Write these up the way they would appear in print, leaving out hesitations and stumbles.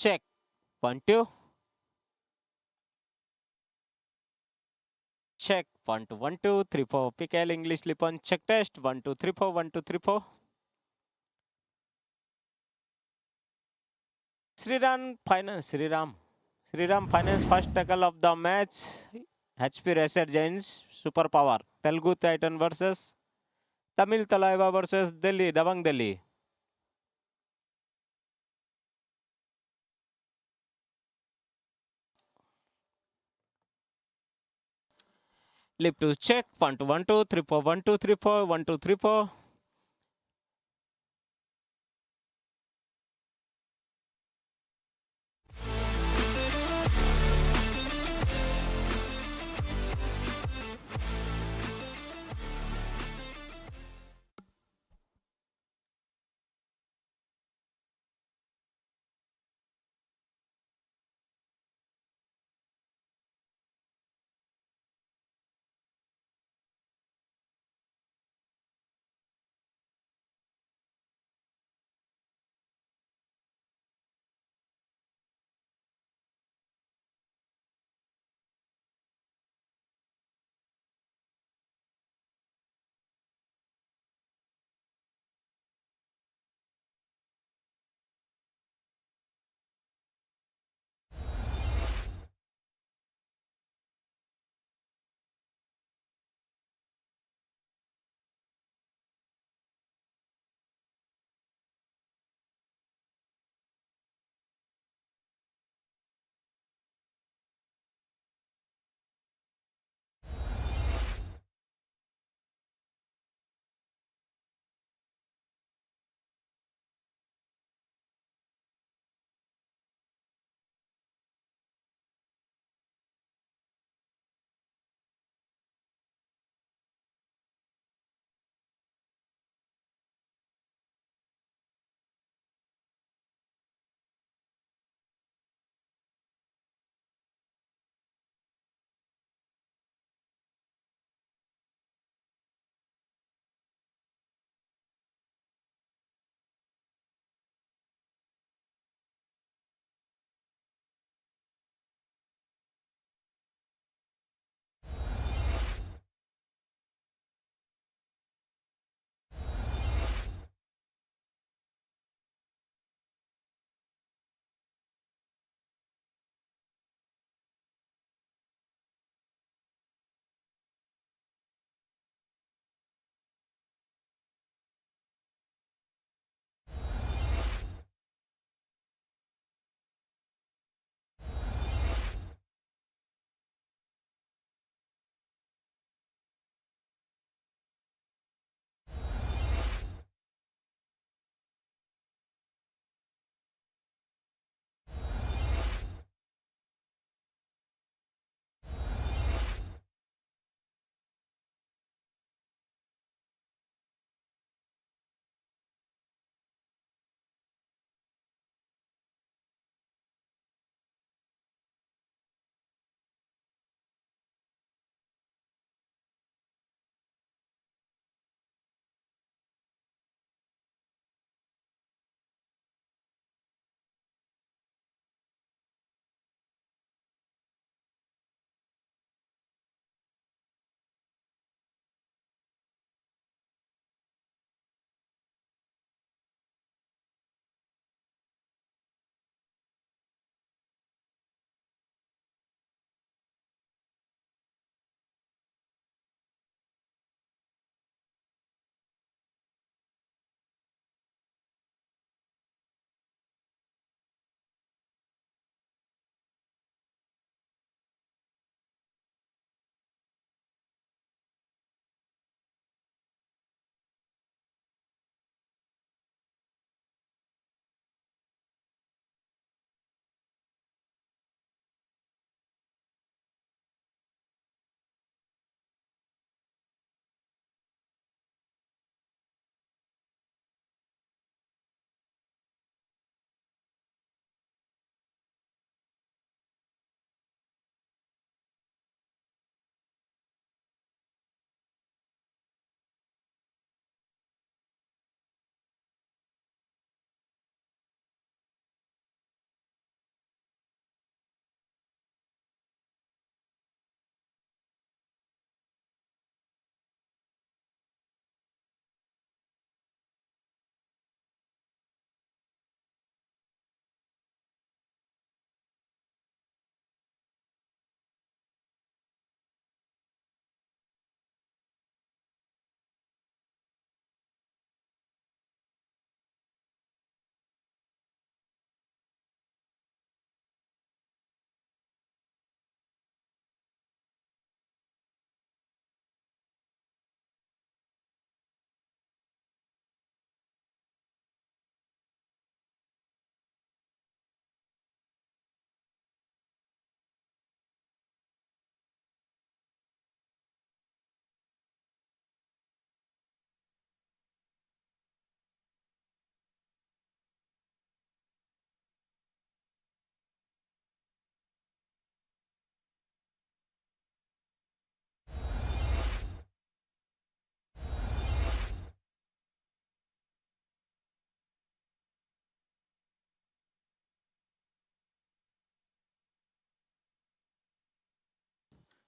check. 1 2. Check. 1 2 1 2 3 4. PKL English Lipon check test. 1 2 3 4 1 2 3 4. Sriram Finance first tackle of the match. HP Reset Giants Superpower. Telugu Titan versus Tamil Thalaiva versus Delhi Dabang Delhi. Lip to check. 1 2 1 2 3 4 1 2 3 4 1 2 3 4.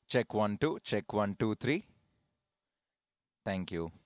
Check 1 2. Check 1 2 3. Thank you. Thank you.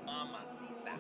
Mamacita.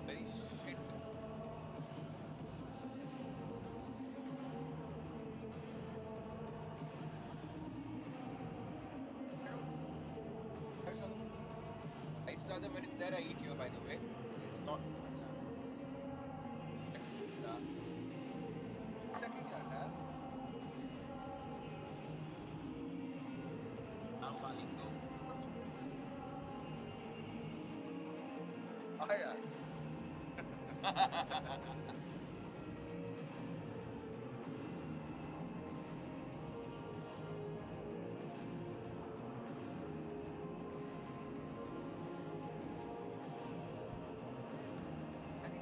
Very shit. It's other when it's there, I eat you, by the way. It's not. Sucking your dad. I'm Malito. Ah, yeah.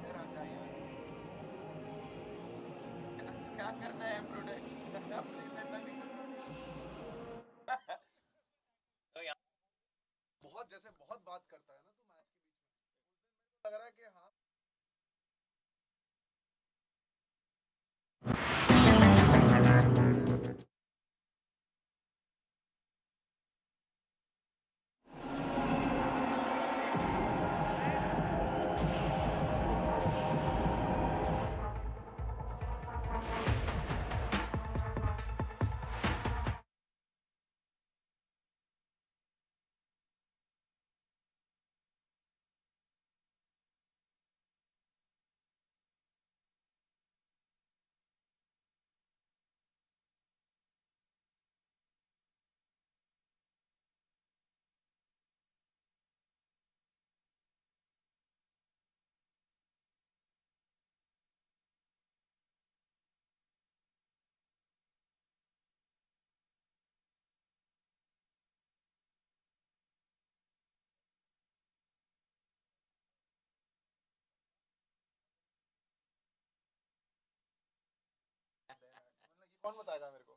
इधर आ जाए क्या करना है production अपनी पैसा निकल बहुत जैसे बहुत बात करता है ना तू मैच के बीच में, लग रहा है कि हाँ कौन बताएगा मेरे को?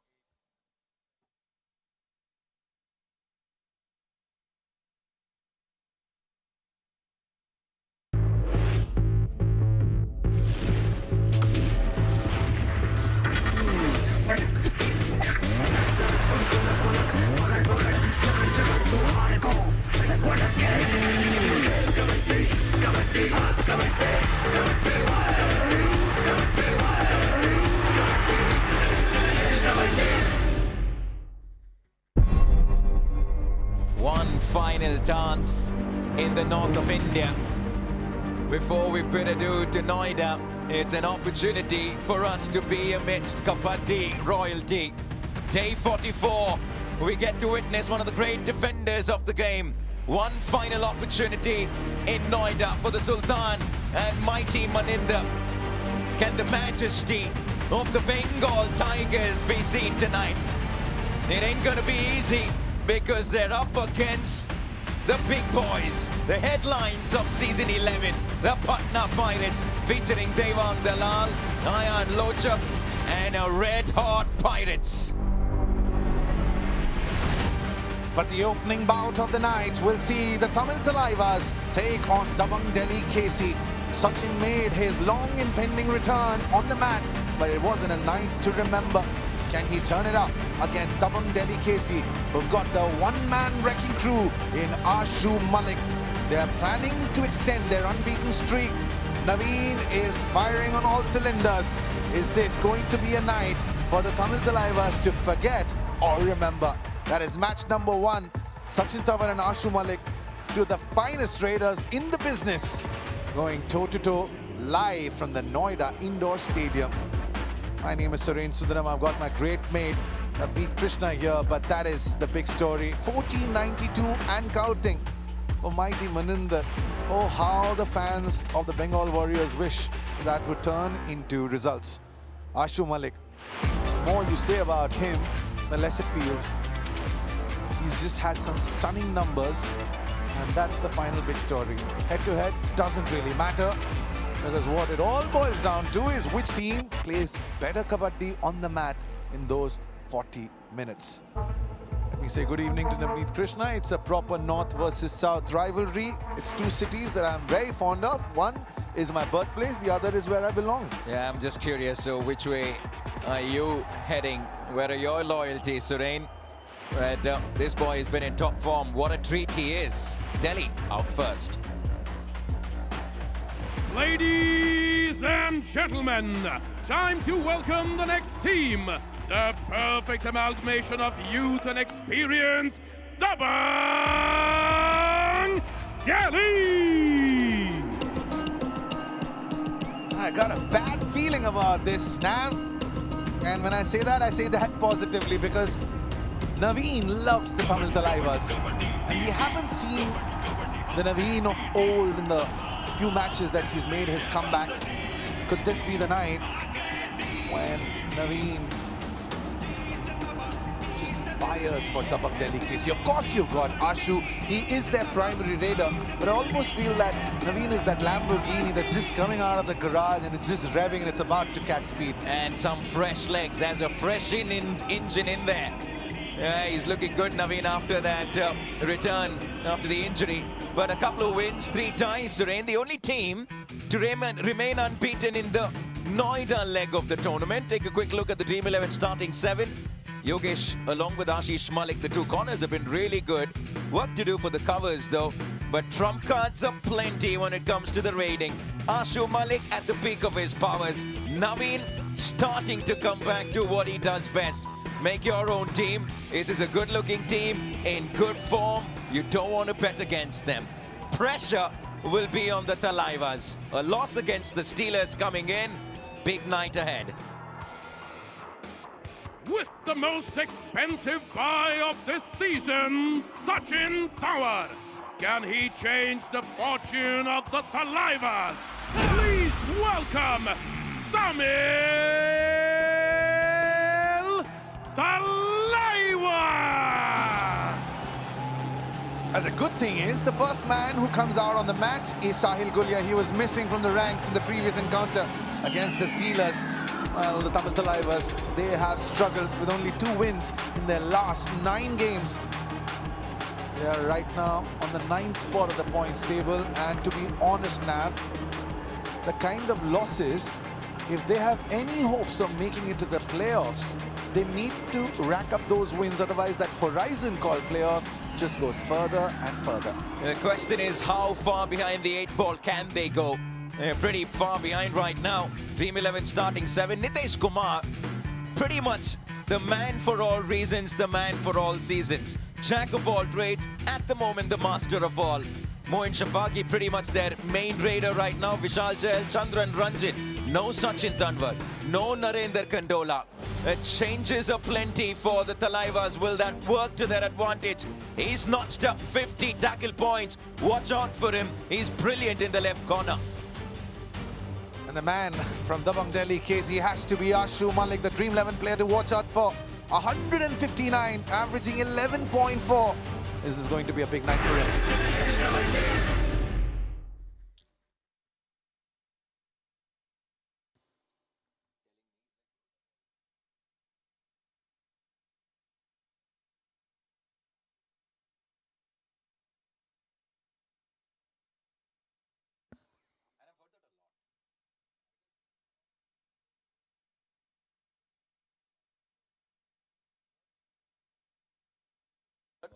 One final chance in the north of India. Before we bid adieu to Noida, it's an opportunity for us to be amidst Kabaddi royalty. Day 44, we get to witness one of the great defenders of the game. One final opportunity in Noida for the Sultan and mighty Maninder. Can the majesty of the Bengal Tigers be seen tonight? It ain't gonna be easy because they're up against the big boys, the headlines of season 11, the Patna Pirates, featuring Dabang Dalal, Ayan Lochap, and a red-hot Pirates. But the opening bout of the night will see the Tamil Thalaivas take on Dabang Delhi KC. Sachin made his long impending return on the mat, but it wasn't a night to remember. Can he turn it up against Dabang Delhi KC, who've got the one-man wrecking crew in Ashu Malik? They're planning to extend their unbeaten streak. Naveen is firing on all cylinders. Is this going to be a night for the Tamil Thalaivas to forget or remember? That is match number 1. Sachin Thavar and Ashu Malik, two of the finest raiders in the business, going toe-to-toe live from the Noida Indoor Stadium. My name is Suren Sundaram. I've got my great mate Navneet Krishna here, but that is the big story. 1492 and counting for mighty Maninder. Oh, how the fans of the Bengal Warriors wish that would turn into results. Ashu Malik, more you say about him, the less it feels. He's just had some stunning numbers, and that's the final big story. Head-to-head doesn't really matter, because what it all boils down to is which team plays better kabaddi on the mat in those 40 minutes. Let me say good evening to Navneet Krishna. It's a proper North versus South rivalry. It's two cities that I'm very fond of. One is my birthplace, the other is where I belong. Yeah, I'm just curious, so which way are you heading? Where are your loyalties, Suren? But this boy has been in top form. What a treat he is. Delhi out first. Ladies and gentlemen, time to welcome the next team. The perfect amalgamation of youth and experience, Dabang Delhi! I got a bad feeling about this, Nav. And when I say that positively, because Naveen loves the Tamil Thalaivas. And we haven't seen the Naveen of old in the few matches that he's made his comeback. Could this be the night when Naveen just fires for Dabang Delhi KC? Of course you've got Ashu, he is their primary raider, but I almost feel that Naveen is that Lamborghini that's just coming out of the garage and it's just revving and it's about to catch speed. And some fresh legs. There's a fresh engine in there. Yeah, he's looking good, Naveen, after that return, after the injury. But a couple of wins, 3 ties, Suren. The only team to remain unbeaten in the Noida leg of the tournament. Take a quick look at the Dream 11 starting 7. Yogesh, along with Ashish Malik, the 2 corners have been really good. Work to do for the covers, though. But trump cards are plenty when it comes to the raiding. Ashu Malik at the peak of his powers. Naveen starting to come back to what he does best. Make your own team. This is a good-looking team in good form. You don't want to bet against them. Pressure will be on the Thalaivas. A loss against the Steelers coming in. Big night ahead. With the most expensive buy of this season, Sachin Tawar. Can he change the fortune of the Thalaivas? Please welcome Tamil Thalaiva! And the good thing is, the first man who comes out on the match is Sahil Gulia. He was missing from the ranks in the previous encounter against the Steelers. Well, the Tamil Thalaivas, they have struggled with only 2 wins in their last 9 games. They are right now on the 9th spot of the points table. And to be honest, Nav, the kind of losses, if they have any hopes of making it to the playoffs, they need to rack up those wins. Otherwise, that horizon called playoffs just goes further and further. The question is, how far behind the 8 ball can they go? They're pretty far behind right now. Dream 11 starting 7. Nitesh Kumar, pretty much the man for all reasons, the man for all seasons. Jack of all trades, at the moment the master of all. Moin Shafaki pretty much their main raider right now. Vishal Jail, Chandran Ranjit. No Sachin Tanwar, no Narendra Kandola. Changes are plenty for the Thalaivas. Will that work to their advantage? He's notched up 50 tackle points. Watch out for him. He's brilliant in the left corner. And the man from Dabang Delhi, KC, has to be Ashu Malik, the Dream 11 player to watch out for. 159, averaging 11.4. This is going to be a big night for him.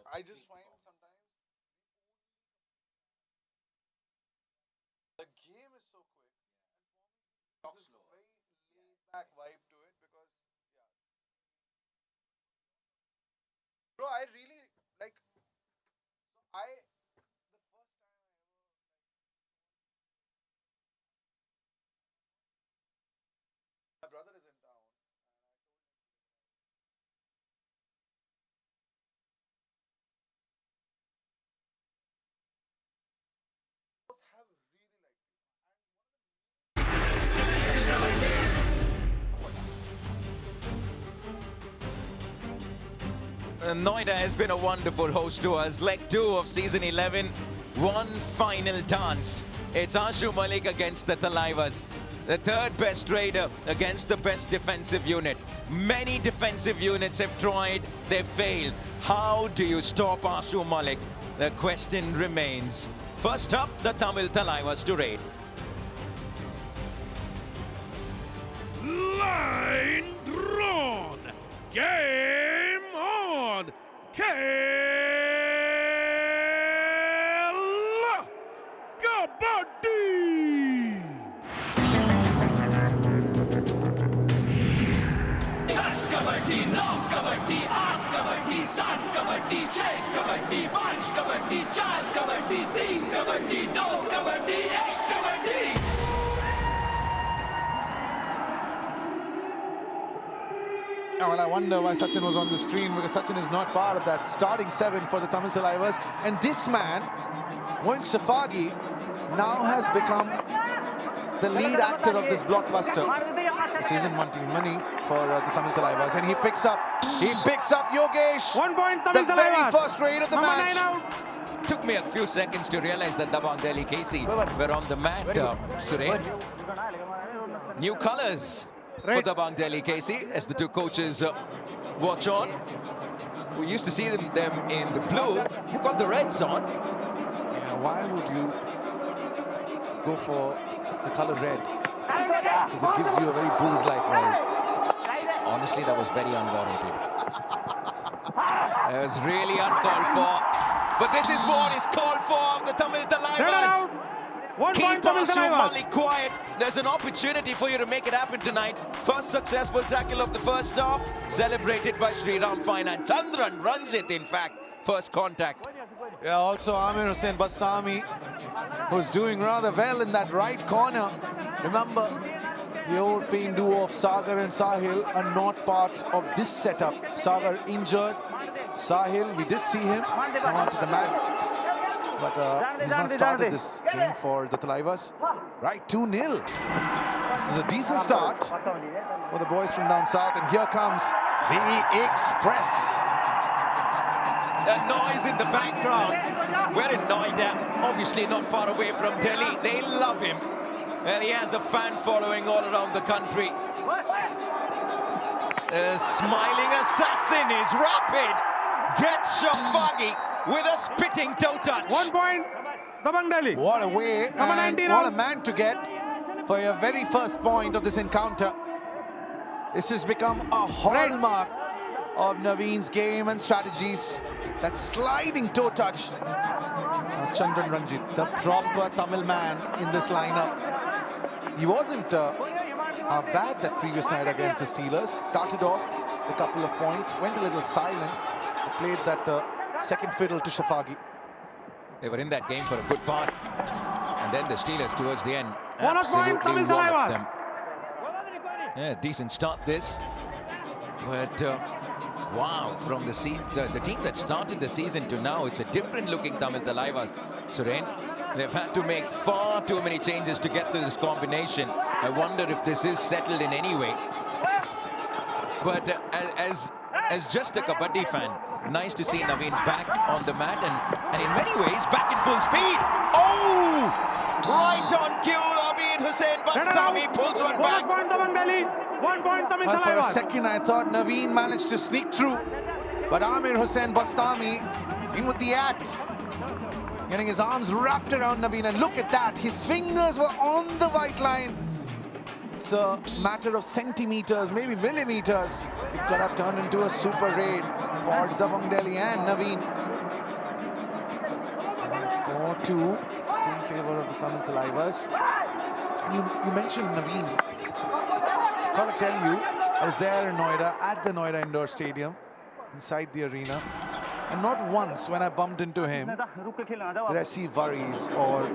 I just find sometimes the game is so quick. And for me, there's very laid-back vibe to it because, yeah. Bro, I really like. So the first time I ever my brother is in town. Have really liked Noida has been a wonderful host to us. Leg 2 of season 11. One final dance. It's Ashu Malik against the Thalaivas. The 3rd best raider against the best defensive unit. Many defensive units have tried, they've failed. How do you stop Ashu Malik? The question remains. First up, the Tamil Thalaivas to raid. Line drawn. Game on. Kabaddi. Kabaddi, no Kabaddi, 8 Kabaddi, 7 Kabaddi, 6 Kabaddi, 5 Kabaddi, 4 Kabaddi, 3 Kabaddi, 2 Kabaddi, 1 Kabaddi. Now, well, I wonder why Sachin was on the screen, because Sachin is not part of that starting 7 for the Tamil Thalaivas. And this man, Moin Shafagi, now has become the lead actor of this blockbuster, which isn't wanting money for the Tamil Thalaivas. And he picks up Yogesh, 1 point Tamil the very Thalaivas. first raid of the Number match. 9 out. Took me a few seconds to realize that Dabang Delhi KC were on the mat, Suren. New colors for Dabang Delhi KC as the 2 coaches watch on. We used to see them in the blue. You've got the reds on. Yeah, why would you go for the color red? Because it gives you a very bulls-like vibe. Honestly, that was very unwarranted. It was really uncalled for. But this is what is called for of the Tamil Thalaivas. Keep Ashu Malik quiet. There's an opportunity for you to make it happen tonight. First successful tackle of the first half, celebrated by Sriram Fine and Chandran Ranjit, in fact. First contact. Yeah, also Amir Hussain Bastami, who's doing rather well in that right corner. Remember, the old pain duo of Sagar and Sahil are not part of this setup. Sagar injured. Sahil, we did see him come onto the mat. But he's not started this game for the Thalaivas. Right, 2-0. This is a decent start for the boys from down south. And here comes the Express. A noise in the background. We're in Noida, obviously not far away from Delhi. They love him. And he has a fan following all around the country. The smiling assassin is rapid. Gets Shafagi with a spitting toe touch. 1 point, Dabang Delhi. What a way and what a man to get for your very first point of this encounter. This has become a hallmark of Naveen's game and strategies. That sliding toe touch. Chandran Ranjit, the proper Tamil man in this lineup. He wasn't bad that previous night against the Steelers. Started off a couple of points, went a little silent, played that second fiddle to Shafagi. They were in that game for a good part. And then the Steelers towards the end. Bonus point, Tamil walloped Thalaivas. them. Yeah, decent start this. But wow, from the team that started the season to now, it's a different looking Tamil Thalaivas. Suren, they've had to make far too many changes to get to this combination. I wonder if this is settled in any way. But as just a Kabaddi fan, nice to see Naveen back on the mat and in many ways back in full speed. Oh! Right on cue, Amir Hussain Bastami pulls one Bonus back. point, Dabang Delhi. 1 point, Tamil Well, for a Thalaivas. second, I thought Naveen managed to sneak through. But Amir Hussain Bastami in with the act. Getting his arms wrapped around Naveen. And look at that. His fingers were on the white line. It's a matter of centimeters, maybe millimeters. It could have turned into a super raid for Dabang Delhi and Naveen. 4-2, still in favor of the Tamil Thalaivas. And you mentioned Naveen. Gotta tell you, I was there in Noida, at the Noida Indoor Stadium, inside the arena. And not once when I bumped into him did I see worries or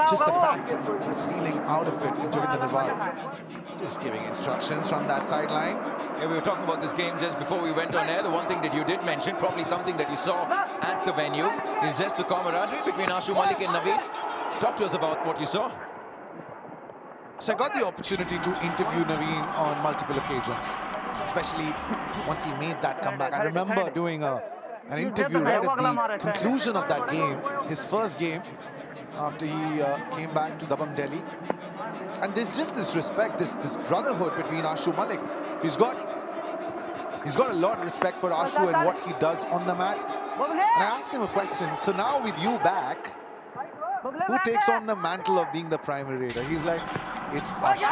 just the fact that he's feeling out of it in Jogindranavar. Just giving instructions from that sideline. Yeah, we were talking about this game just before we went on air. The one thing that you did mention, probably something that you saw at the venue, is just the camaraderie between Ashu Malik and Naveen. Talk to us about what you saw. So I got the opportunity to interview Naveen on multiple occasions, especially once he made that comeback. I remember doing an interview right at the conclusion of that game, his first game, after he came back to Dabang Delhi. And there's just this respect, this brotherhood between Ashu Malik. He's got a lot of respect for Ashu and what he does on the mat. And I asked him a question. So now with you back, who takes on the mantle of being the primary raider? He's like, it's Ashu.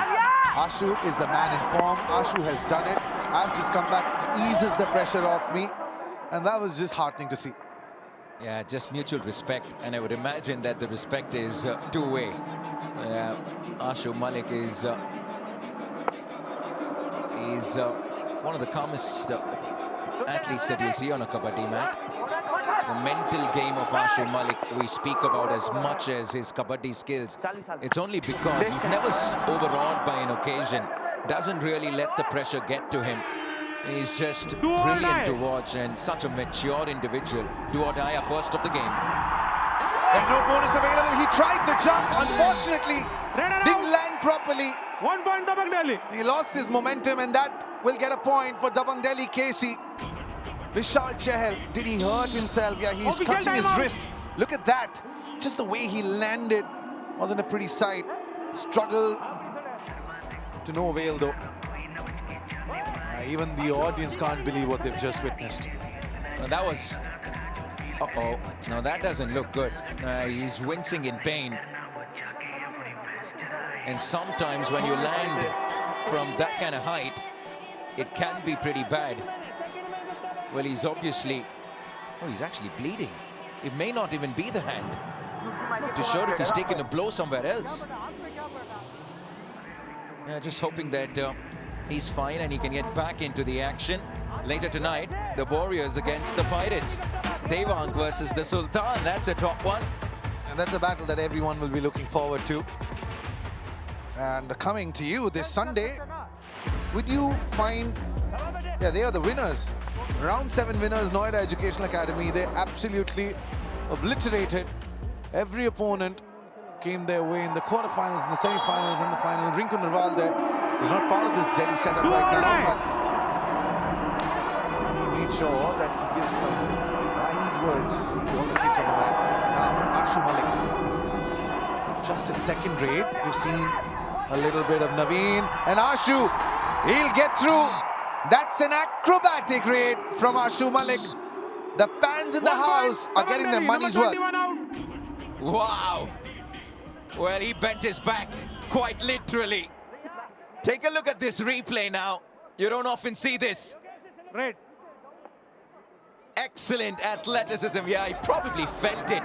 Ashu is the man in form. Ashu has done it. I've just come back, eases the pressure off me. And that was just heartening to see. Yeah, just mutual respect, and I would imagine that the respect is two-way. Ashu Malik is one of the calmest athletes that you'll see on a Kabaddi mat. The mental game of Ashu Malik we speak about as much as his Kabaddi skills. It's only because he's never overawed by an occasion, doesn't really let the pressure get to him. He's just brilliant to watch and such a mature individual. Do or die, a first of the game. And no bonus available. He tried the jump. Unfortunately, didn't land properly. 1 point, Dabang Delhi. He lost his momentum, and that will get a point for Dabang Delhi KC. Vishal Chahal, did he hurt himself? Yeah, he's Official touching his timeout. wrist. Look at that. Just the way he landed wasn't a pretty sight. Struggle to no avail, though. Even the audience can't believe what they've just witnessed. That was... Uh-oh. No, that doesn't look good. He's wincing in pain. And sometimes when you land from that kind of height, it can be pretty bad. Well, he's obviously... Oh, he's actually bleeding. It may not even be the hand. Not too sure if he's taken a blow somewhere else. Yeah, just hoping that he's fine and he can get back into the action. Later tonight, the Warriors against the Pirates. Dabang versus the Sultan. That's a top one. And that's a battle that everyone will be looking forward to. And coming to you this Sunday, would you find... Yeah, they are the winners. Round 7 winners, Noida Educational Academy. They absolutely obliterated every opponent. Came their way in the quarterfinals, in the semi-finals, and the final. Rinku Narwal there is not part of this Delhi setup right now, but he made sure that he gives some wise words to all the kids on the mat. Now, Ashu Malik, just a second raid. You've seen a little bit of Naveen and Ashu. He'll get through. That's an acrobatic raid from Ashu Malik. The fans in the house are getting their money's worth. Wow. Well, he bent his back, quite literally. Take a look at this replay now. You don't often see this. Red. Excellent athleticism. Yeah, he probably felt it.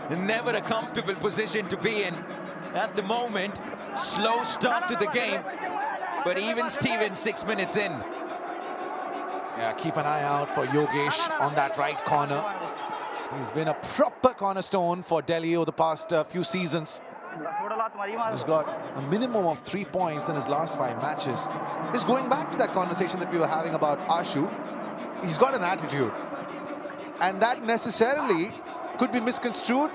Never a comfortable position to be in. At the moment, slow start to the game. But even Steven, 6 minutes in. Yeah, keep an eye out for Yogesh on that right corner. He's been a proper cornerstone for Delhi over the past few seasons. He's got a minimum of 3 points in his last 5 matches. Just going back to that conversation that we were having about Ashu, he's got an attitude. And that necessarily could be misconstrued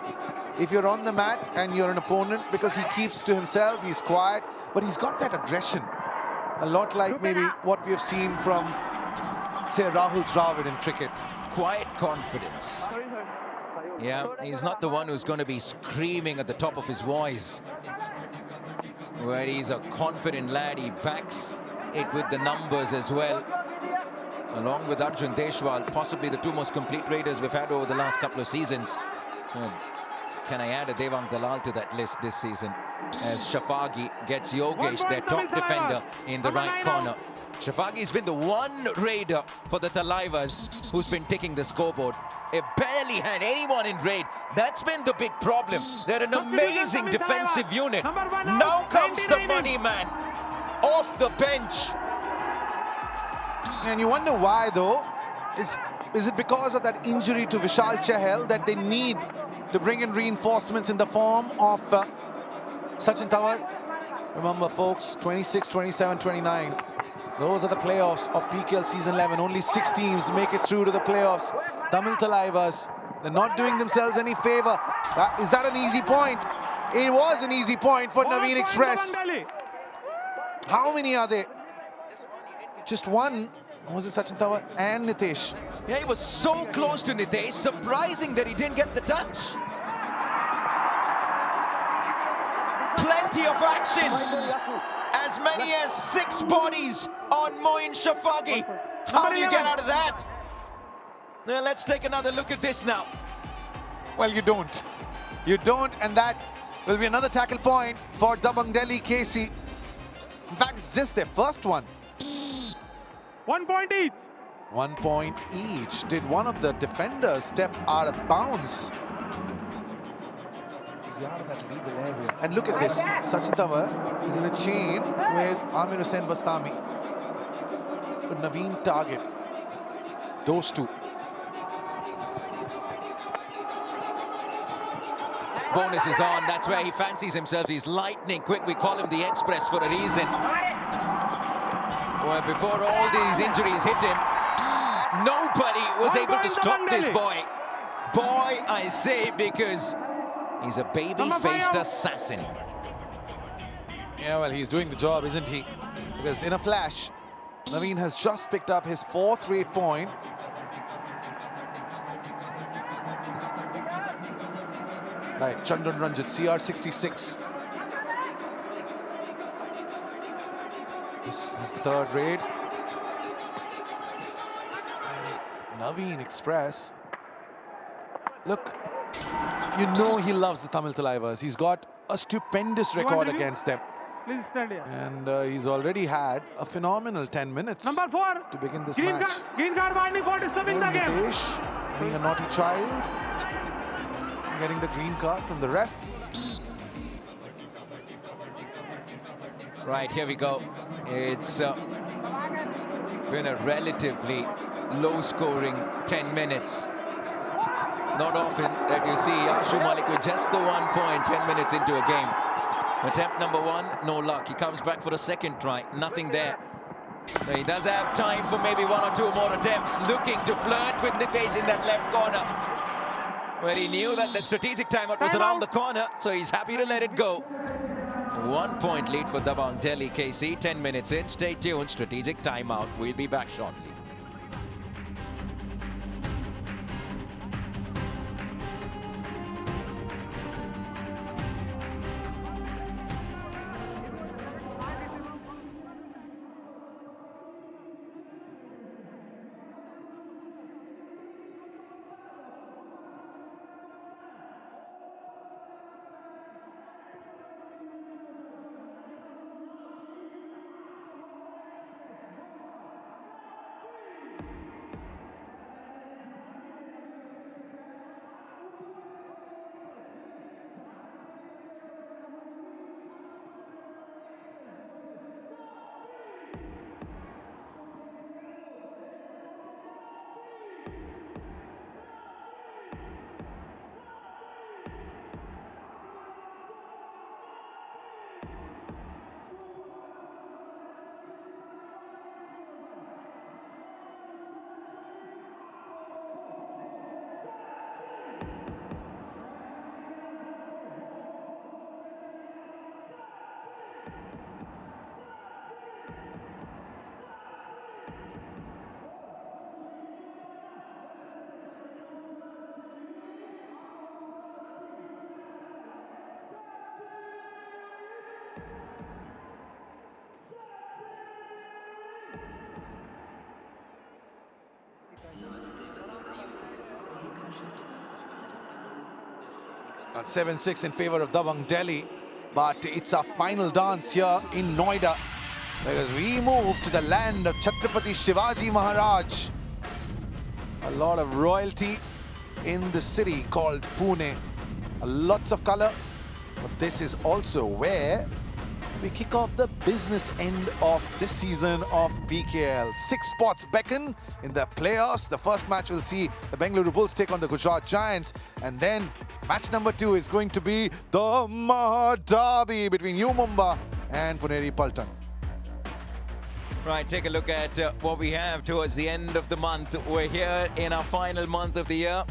if you're on the mat and you're an opponent, because he keeps to himself, he's quiet, but he's got that aggression. A lot like maybe what we have seen from, say, Rahul Dravid in cricket. Quiet confidence. Yeah, he's not the one who's going to be screaming at the top of his voice. Where he's a confident lad, he backs it with the numbers as well. Along with Arjun Deshwal, possibly the 2 most complete raiders we've had over the last couple of seasons. Can I add a Devang Dalal to that list this season? As Shafagi gets Yogesh, their top defender, in the right corner. Shafagi's been the one raider for the Thalaivas who's been ticking the scoreboard. It barely had anyone in raid. That's been the big problem. They're an amazing defensive unit. Now comes the money man off the bench. And you wonder why, though. Is it because of that injury to Vishal Chahal that they need to bring in reinforcements in the form of Sachin Tawar? Remember, folks, 26, 27, 29. Those are the playoffs of PKL Season 11. Only 6 teams make it through to the playoffs. Tamil Thalaivas, they're not doing themselves any favor. Is that an easy point? It was an easy point for Naveen Express. How many are they? Just one. Was it Sachin Tawar and Nitesh? Yeah, he was so close to Nitesh. Surprising that he didn't get the touch. Plenty of action. As many as 6 bodies on Moin Shafagi. How do you get out of that? Now let's take another look at this now. Well, you don't. You don't, and that will be another tackle point for Dabang Delhi KC. In fact, it's just their first one. 1 point each. 1 point each. Did one of the defenders step out of bounds? He's out of that legal area. And look at this. Sachin Tawar is in a chain with Amir Hussain Bastami. But Naveen target. Those two. Bonus is on. That's where he fancies himself. He's lightning quick. We call him the Express for a reason. Well, before all these injuries hit him, nobody was able to stop this boy. Boy, I say, because he's a baby-faced assassin. Yeah, well, he's doing the job, isn't he? Because in a flash, Naveen has just picked up his 4th raid point. Right, Chandran Ranjit, CR66. His 3rd raid. Naveen Naveen Express. Look, you know he loves the Tamil Thalaivas. He's got a stupendous record against them. Please stand here. And he's already had a phenomenal 10 minutes Number 4. to begin this Green match. card. Green card warning for disturbing the game. Nitesh, being a naughty child, getting the green card from the ref. Right, here we go. It's been a relatively low-scoring 10 minutes. Not often that you see Ashu Malik with just the 1 point 10 minutes into a game. Attempt number 1, no luck. He comes back for a second try, nothing there. He does have time for maybe 1 or 2 more attempts, looking to flirt with Nitesh in that left corner, where he knew that the strategic timeout was around the corner, so he's happy to let it go. 1 point lead for Dabang Delhi KC, 10 minutes in. Stay tuned, strategic timeout. We'll be back shortly. At 7-6 in favor of Dabang Delhi, but it's a final dance here in Noida, because we move to the land of Chhatrapati Shivaji Maharaj. A lot of royalty in the city called Pune. Lots of color, but this is also where we kick off the business end of this season of PKL. 6 spots beckon in the playoffs. The first match will see the Bengaluru Bulls take on the Gujarat Giants, and then match number 2 is going to be the Derby between U Mumbai and Puneri Paltan. Right, take a look at what we have towards the end of the month. We're here in our final month of the year.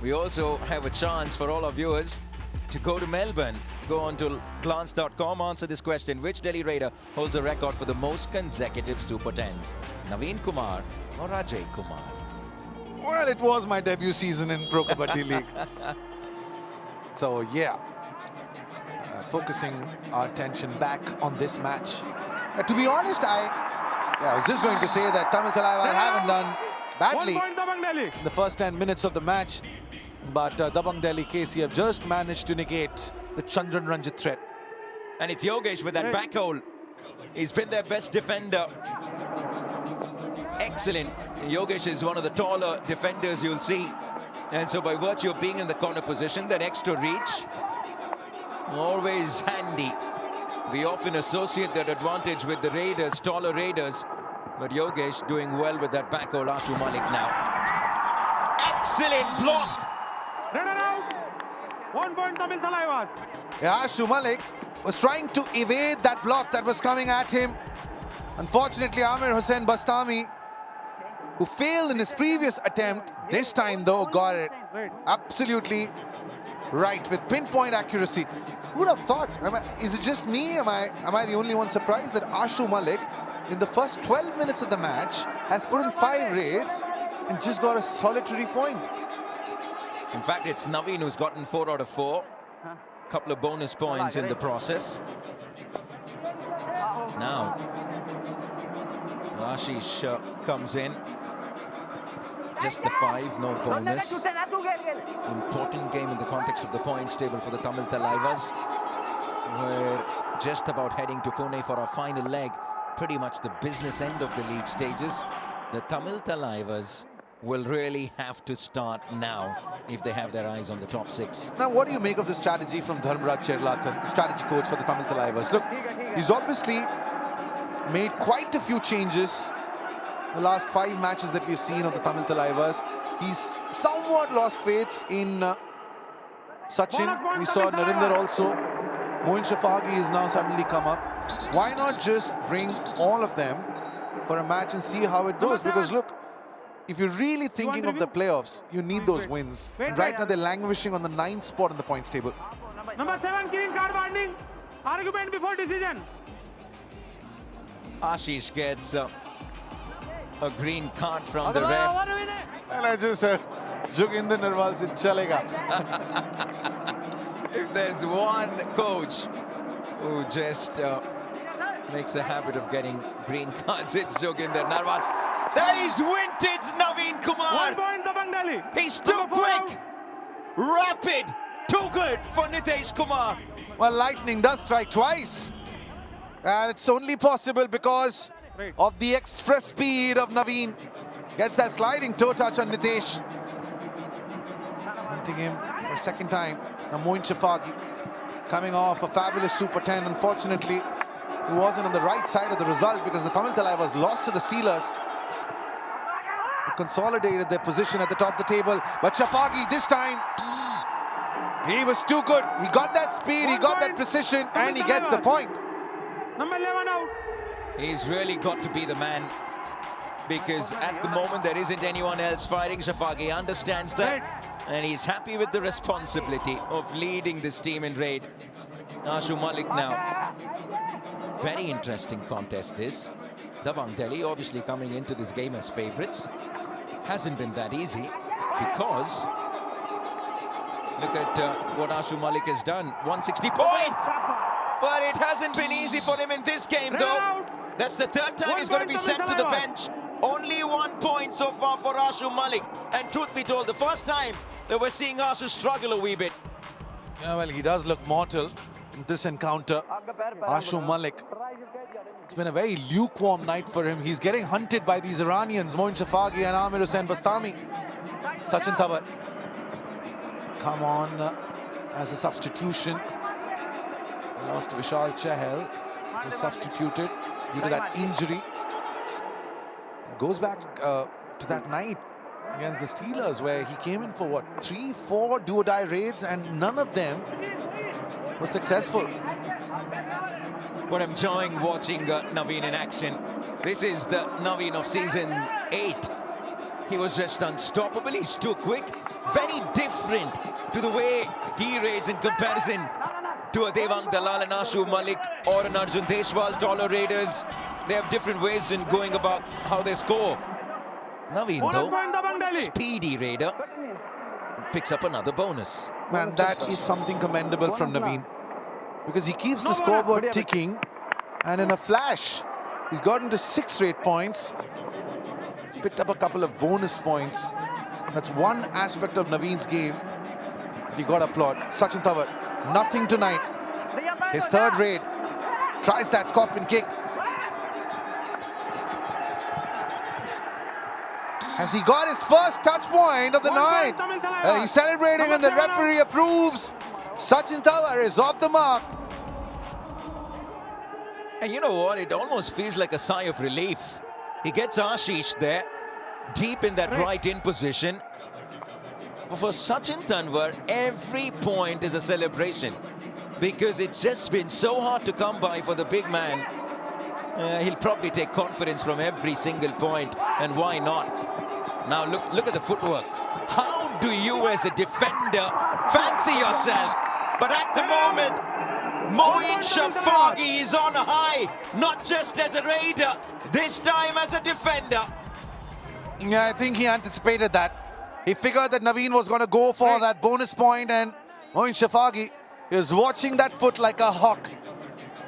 We also have a chance for all our viewers to go to Melbourne. Go on to glance.com, answer this question: which Delhi Raider holds the record for the most consecutive Super 10s? Naveen Kumar or Ajay Kumar? Well, it was my debut season in Pro Kabaddi League. So yeah, focusing our attention back on this match. To be honest, I was just going to say that Tamil Thalaivas haven't done badly 1 point Dabang Delhi. in the first 10 minutes of the match, but Dabang Delhi KC have just managed to negate the Chandran Ranjit threat. And it's Yogesh with that back hole. He's been their best defender. Excellent. Yogesh is one of the taller defenders you'll see. And so by virtue of being in the corner position, that extra reach, always handy. We often associate that advantage with the Raiders, taller Raiders. But Yogesh doing well with that back hole. Ashu Malik now. Excellent block. Raider out. 1 point Tamil Thalaivas. Yeah, Ashu Malik was trying to evade that block that was coming at him. Unfortunately, Amir Hussain Bastami, who failed in his previous attempt, this time though got it absolutely right with pinpoint accuracy. Who would have thought? Is it just me? Am I the only one surprised that Ashu Malik, in the first 12 minutes of the match, has put in 5 raids and just got a solitary point? In fact, it's Naveen who's gotten 4 out of 4. Couple of bonus points in the process. Now, Ashish comes in. just the 5, no bonus. Important game in the context of the points table for the Tamil Thalaivas. We're just about heading to Pune for our final leg, pretty much the business end of the league stages. The Tamil Thalaivas will really have to start now if they have their eyes on the top 6. Now, what do you make of the strategy from Dharmaraj Cherlathan, strategy coach for the Tamil Thalaivas? Look, he's obviously made quite a few changes. The last 5 matches that we've seen of the Tamil Thalaivas, he's somewhat lost faith in Sachin. We saw Narinder also. Moin Shafagi has now suddenly come up. Why not just bring all of them for a match and see how it goes? Because look, if you're really thinking of the playoffs, you need those wins. And right now they're languishing on the 9th spot in the points table. Number 7, green card warning. Argument before decision. Ashish gets a green card from the ref. And I just said, Joginder Narwal se chalega. If there's one coach who just makes a habit of getting green cards, it's Joginder Narwal. That is vintage Naveen 1 Kumar. point, Dabang Delhi. He's too quick, rapid, too good for Nitesh Kumar. Well, lightning does strike twice. And it's only possible because of the express speed of Naveen. Gets that sliding toe touch on Nitesh. Hunting him for a second time. Now Moin Shafagi coming off a fabulous Super 10. Unfortunately, he wasn't on the right side of the result because the Tamil Thalaivas lost to the Steelers. They consolidated their position at the top of the table. But Shafagi this time, he was too good. He got that speed, he got that precision, and he gets the point. Number 11 out. He's really got to be the man, because at the moment there isn't anyone else fighting. Shafagi understands that, and he's happy with the responsibility of leading this team in raid. Ashu Malik now. Very interesting contest this. Dabang Delhi obviously coming into this game as favourites. Hasn't been that easy because look at what Ashu Malik has done. 160 points! But it hasn't been easy for him in this game though. That's the 3rd time he's going to be sent to the bench. Only 1 point so far for Ashu Malik. And truth be told, the first time that we're seeing Ashu struggle a wee bit. Yeah, well, he does look mortal in this encounter. Ashu Malik. It's been a very lukewarm night for him. He's getting hunted by these Iranians, Moin Shafagi and Amir Hussain Bastami. Sachin Thavar come on as a substitution. Lost Vishal Chahal, was substituted due to that injury. Goes back to that night against the Steelers where he came in for what, 3-4 do-or-die raids and none of them were successful. But I'm enjoying watching Naveen in action. This is the Naveen of season 8. He was just unstoppable. He's too quick. Very different to the way he raids in comparison to a Devang Dalal and Ashu Malik or an Arjun Deshwal, taller raiders. They have different ways in going about how they score. Naveen though, speedy raider, picks up another bonus. Man, that is something commendable from Naveen, because he keeps the scoreboard ticking, and in a flash he's gotten to 6 rate points. He's picked up a couple of bonus points. That's one aspect of Naveen's game he got applaud. Sachin Thavar, nothing tonight. His 3rd raid, tries that scorpion kick. Has he got his first touch point of the night? He's celebrating and the referee approves. Sachin Thavar is off the mark. And you know what? It almost feels like a sigh of relief. He gets Ashish there, deep in that right in position. But for Sachin Thavar, every point is a celebration, because it's just been so hard to come by for the big man. He'll probably take confidence from every single point, and why not? Now look at the footwork. How do you as a defender fancy yourself? But at the moment, Moin Shafagi is on a high, not just as a raider, this time as a defender. Yeah, I think he anticipated that. He figured that Naveen was going to go for that bonus point, and Moin Shafagi is watching that foot like a hawk.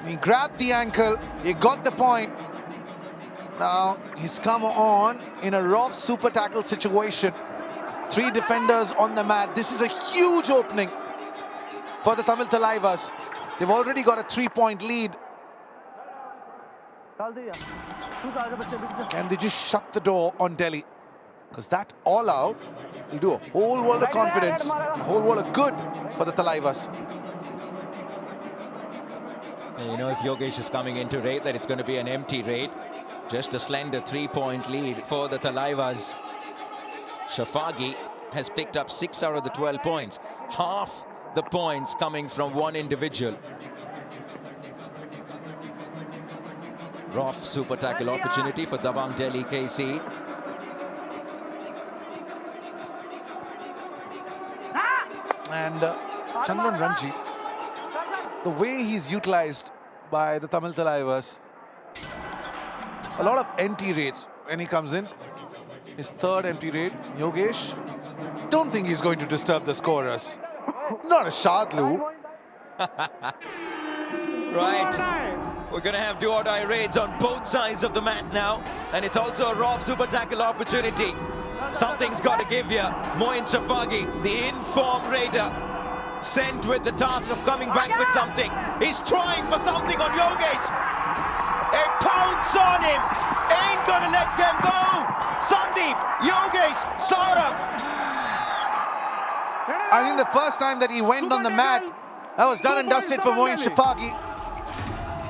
He grabbed the ankle, he got the point. Now, he's come on in a rough super tackle situation. 3 defenders on the mat. This is a huge opening for the Tamil Thalaivas. They've already got a 3-point lead. Can they just shut the door on Delhi? Because that all out will do a whole world of confidence, a whole world of good for the Thalaivas. You know, if Yogesh is coming into raid, that it's going to be an empty raid. Just a slender 3-point lead for the Thalaivas. Shafagi has picked up 6 out of the 12 points. Half the points coming from one individual. Rough super tackle opportunity for Dabang Delhi KC. And Chandran Ranji, the way he's utilized by the Tamil Thalaivas, a lot of empty raids when he comes in. His 3rd empty raid. Yogesh, don't think he's going to disturb the scorers. Not a Shadlu. Right. We're going to have do-or-die raids on both sides of the mat now. And it's also a raw super tackle opportunity. Something's got to give you. Moin Shafagi, the informed raider, sent with the task of coming back with something. He's trying for something on Yogesh. A pounce on him. Ain't going to let them go. Sandeep, Yogesh, Saurabh. I think the first time that he went on the mat, that was done and dusted for Moin Shafagi.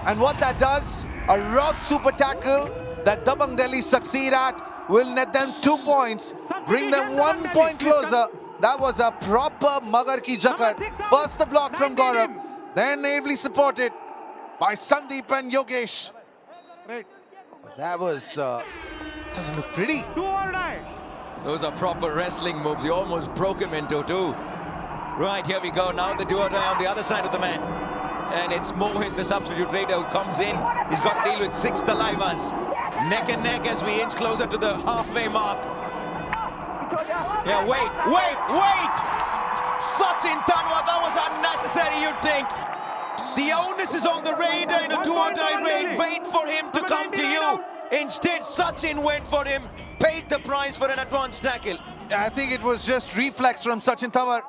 And what that does, a rough super tackle that Dabang Delhi succeed at will net them 2 points, bring them 1 point closer. That was a proper Magar ki Jakar. First the block from Gaurav, then ably supported by Sandeep and Yogesh. That was, doesn't look pretty. Those are proper wrestling moves. You almost broke him into 2. Right, here we go. Now the do-or-die on the other side of the mat. And it's Mohit, the substitute raider, who comes in. He's got to deal with 6 Thalaivas. Neck and neck as we inch closer to the halfway mark. Yeah, wait! Sachin Tanwa, that was unnecessary, you'd think. The onus is on the raider in a do-or-die raid. Wait for him to come to you. Instead, Sachin went for him, paid the price for an advanced tackle. I think it was just reflex from Sachin Tanwa.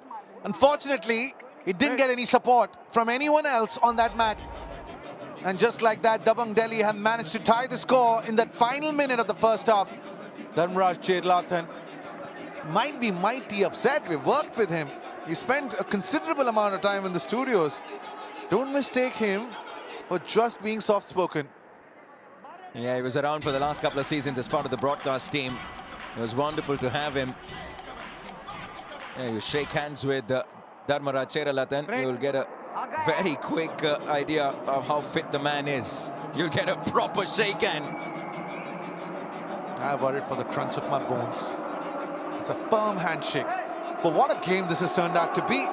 Unfortunately, it didn't get any support from anyone else on that mat. And just like that, Dabang Delhi have managed to tie the score in that final minute of the first half. Dharmaraj Chedlathan might be mighty upset. We've worked with him. He spent a considerable amount of time in the studios. Don't mistake him for just being soft-spoken. Yeah, he was around for the last couple of seasons as part of the broadcast team. It was wonderful to have him. Yeah, you shake hands with Dharmaraj Chedlathan, you will get a very quick idea of how fit the man is. You'll get a proper shake hand. I worried for the crunch of my bones. It's a firm handshake. But what a game this has turned out to be.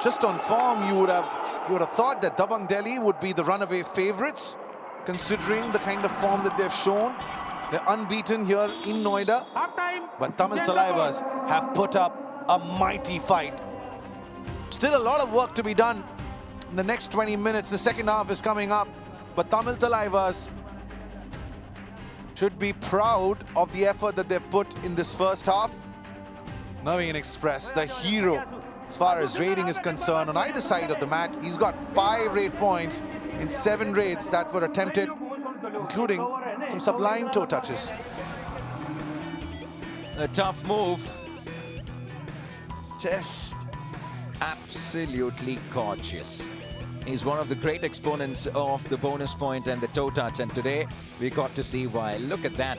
Just on form, you would have thought that Dabang Delhi would be the runaway favorites, considering the kind of form that they've shown. They're unbeaten here in Noida. But Tamil Thalaivas have put up a mighty fight. Still a lot of work to be done in the next 20 minutes. The second half is coming up. But Tamil Thalaivas should be proud of the effort that they've put in this first half. Naveen Express, the hero as far as raiding is concerned on either side of the mat. He's got 5 raid points in 7 raids that were attempted, including some sublime toe touches. A tough move. Just absolutely gorgeous. He's one of the great exponents of the bonus point and the toe touch, and today we got to see why. Look at that.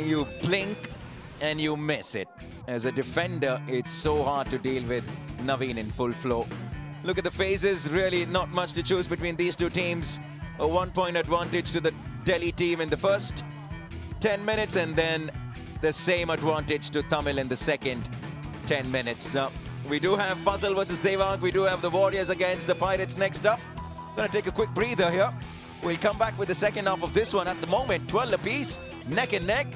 You blink and you miss it. As a defender, it's so hard to deal with Naveen in full flow. Look at the phases, really not much to choose between these two teams. A 1-point advantage to the Delhi team in the first 10 minutes, and then the same advantage to Tamil in the second 10 minutes. We do have Fazal versus Devang. We do have the Warriors against the Pirates next up. Gonna take a quick breather here. We'll come back with the second half of this one. At the moment, 12 apiece, neck and neck.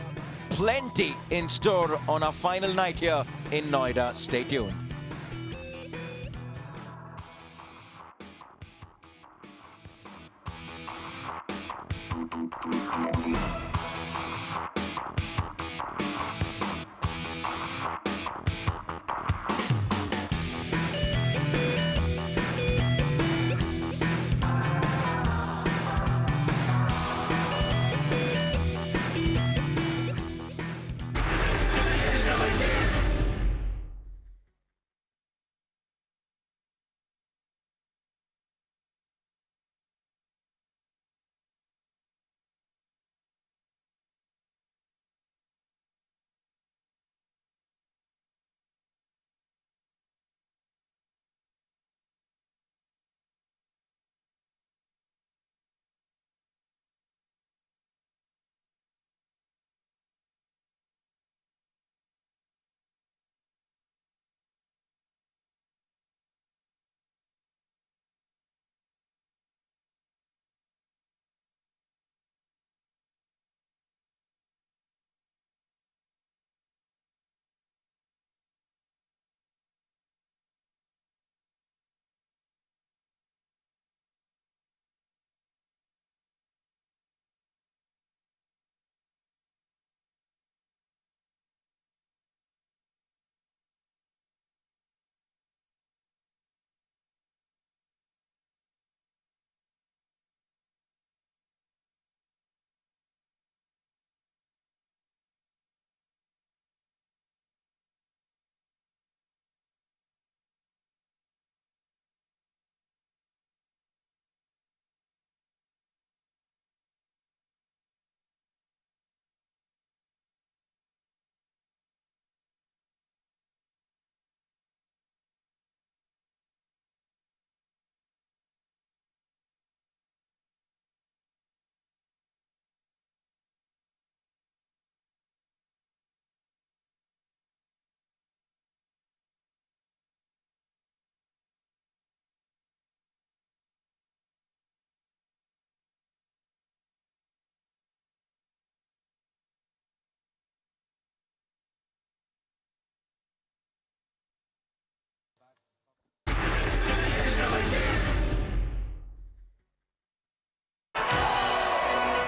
Plenty in store on our final night here in Noida. Stay tuned.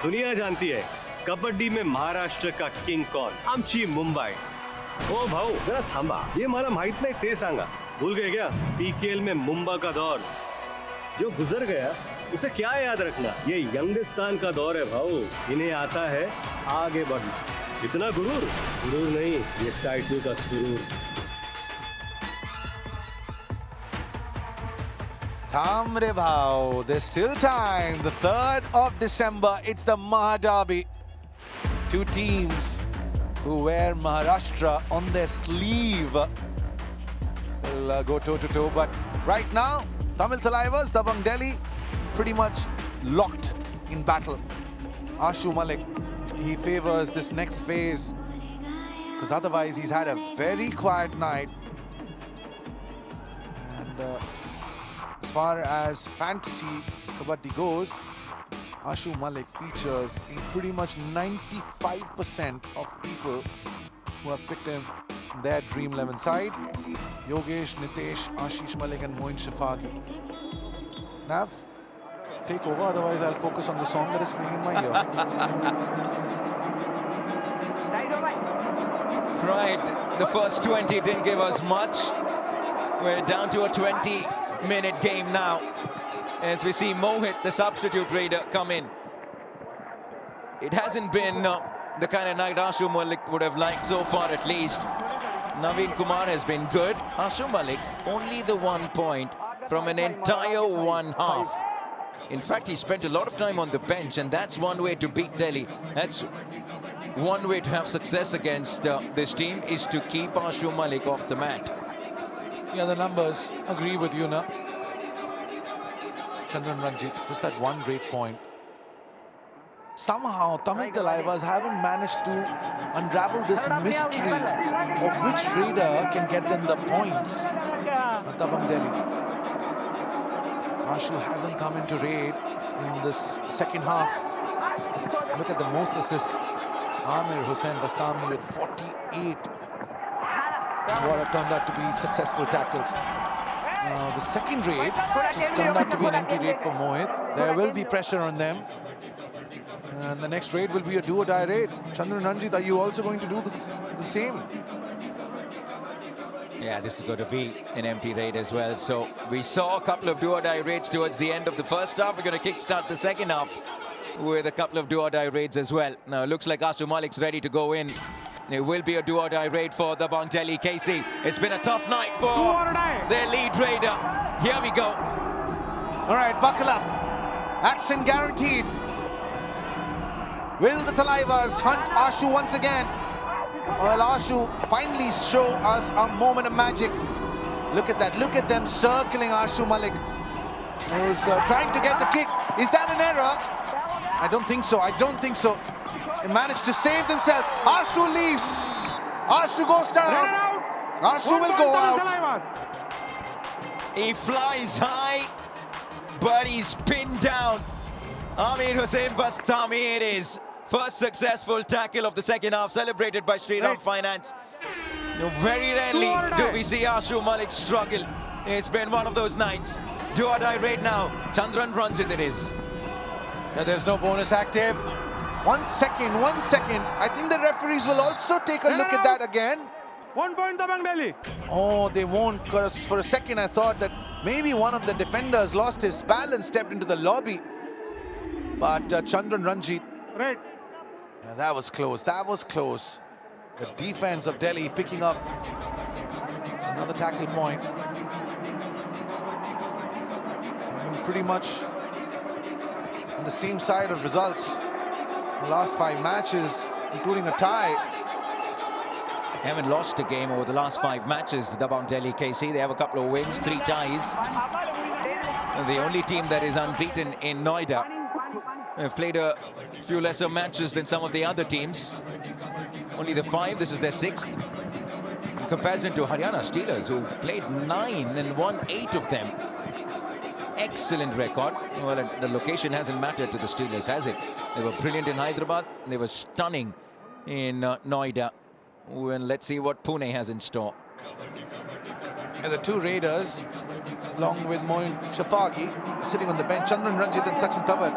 दुनिया जानती है कबड्डी में महाराष्ट्र का king कौन. आमची मुंबई. ओ भाऊ जरा थांबा. जे मला माहित नाही ते सांगा. भूल गए क्या? पीकेएल में मुंबई का दौर जो गुजर गया उसे क्या याद रखना. ये यंगिस्तान का दौर है भाऊ. इन्हें आता है आगे बढ़ना. इतना गुरूर नहीं, ये टाइटल का सुरूर. Tamre Bhau, there's still time. The 3rd of December, it's the Mahadabi. Two teams who wear Maharashtra on their sleeve will go toe-to-toe. But right now, Tamil Thalaivas, Dabang Delhi, pretty much locked in battle. Ashu Malik, he favors this next phase because otherwise he's had a very quiet night. And as far as fantasy Kabaddi goes, Ashu Malik features in pretty much 95% of people who have picked him in their Dream 11 side. Yogesh, Nitesh, Ashish Malik and Moin Shafaqi. Nav, take over, otherwise I'll focus on the song that is playing in my ear. Right, the first 20 didn't give us much. We're down to a 20-minute game now as we see Mohit, the substitute raider, come in. It hasn't been the kind of night Ashu Malik would have liked so far, at least. Naveen Kumar has been good. Ashu Malik, only the 1 point from an entire one half. In fact, he spent a lot of time on the bench, and that's one way to beat Delhi. That's one way to have success against this team, is to keep Ashu Malik off the mat. Yeah, the numbers agree with you now. Chandran Ranjit, just that one great point. Somehow, Tamil Thalaivas haven't managed to unravel this mystery of which raider can get them the points. Dabang Delhi. Ashu hasn't come into raid in this second half. Look at the most assists. Amir Hussain Bastami with 48. What have turned out to be successful tackles. The second raid just turned out to be an empty raid for Mohit. There will be pressure on them. And the next raid will be a do-or-die raid. Chandran Ranjit, are you also going to do the same? Yeah, this is going to be an empty raid as well. So we saw a couple of do-or-die raids towards the end of the first half. We're going to kickstart the second half with a couple of do-or-die raids as well. Now it looks like Ashu Malik's ready to go in. It will be a do-or-die raid for the Dabang Delhi KC. It's been a tough night for their lead raider. Here we go. All right, buckle up. Action guaranteed. Will the Thalaivas hunt Ashu once again? Well, Ashu finally show us a moment of magic. Look at that. Look at them circling Ashu Malik, who's trying to get the kick. Is that an error? I don't think so. I don't think so. They managed to save themselves. Ashu leaves. Ashu goes down. Ashu will go out. He flies high, but he's pinned down. Amir Hussain Bastami it is. First successful tackle of the second half, celebrated by Sriram Finance. Very rarely do we see Ashu Malik struggle. It's been one of those nights. Do-or-die raid now. Chandran Ranjit it is. Yeah, there's no bonus active. 1 second, 1 second. I think the referees will also take a look at that again. 1 point Dabang Delhi. Oh, they won't, because for a second I thought that maybe one of the defenders lost his balance, stepped into the lobby. But Chandran Ranjit, Right. yeah, that was close, that was close. The defense of Delhi picking up another tackle point. And pretty much on the same side of results. The last 5 matches, including a tie. They haven't lost a game over the last 5 matches, the Dabang Delhi KC. They have a couple of wins, 3 ties. The only team that is unbeaten in Noida. They've played a few lesser matches than some of the other teams. Only the 5, this is their 6th. In comparison to Haryana Steelers, who played 9 and won 8 of them. Excellent record. Well, the location hasn't mattered to the Steelers, has it? They were brilliant in Hyderabad. They were stunning in Noida. Well, let's see what Pune has in store. And the 2 raiders, along with Moin Shafaqi, sitting on the bench, Chandran Ranjit and Sachin Tawar.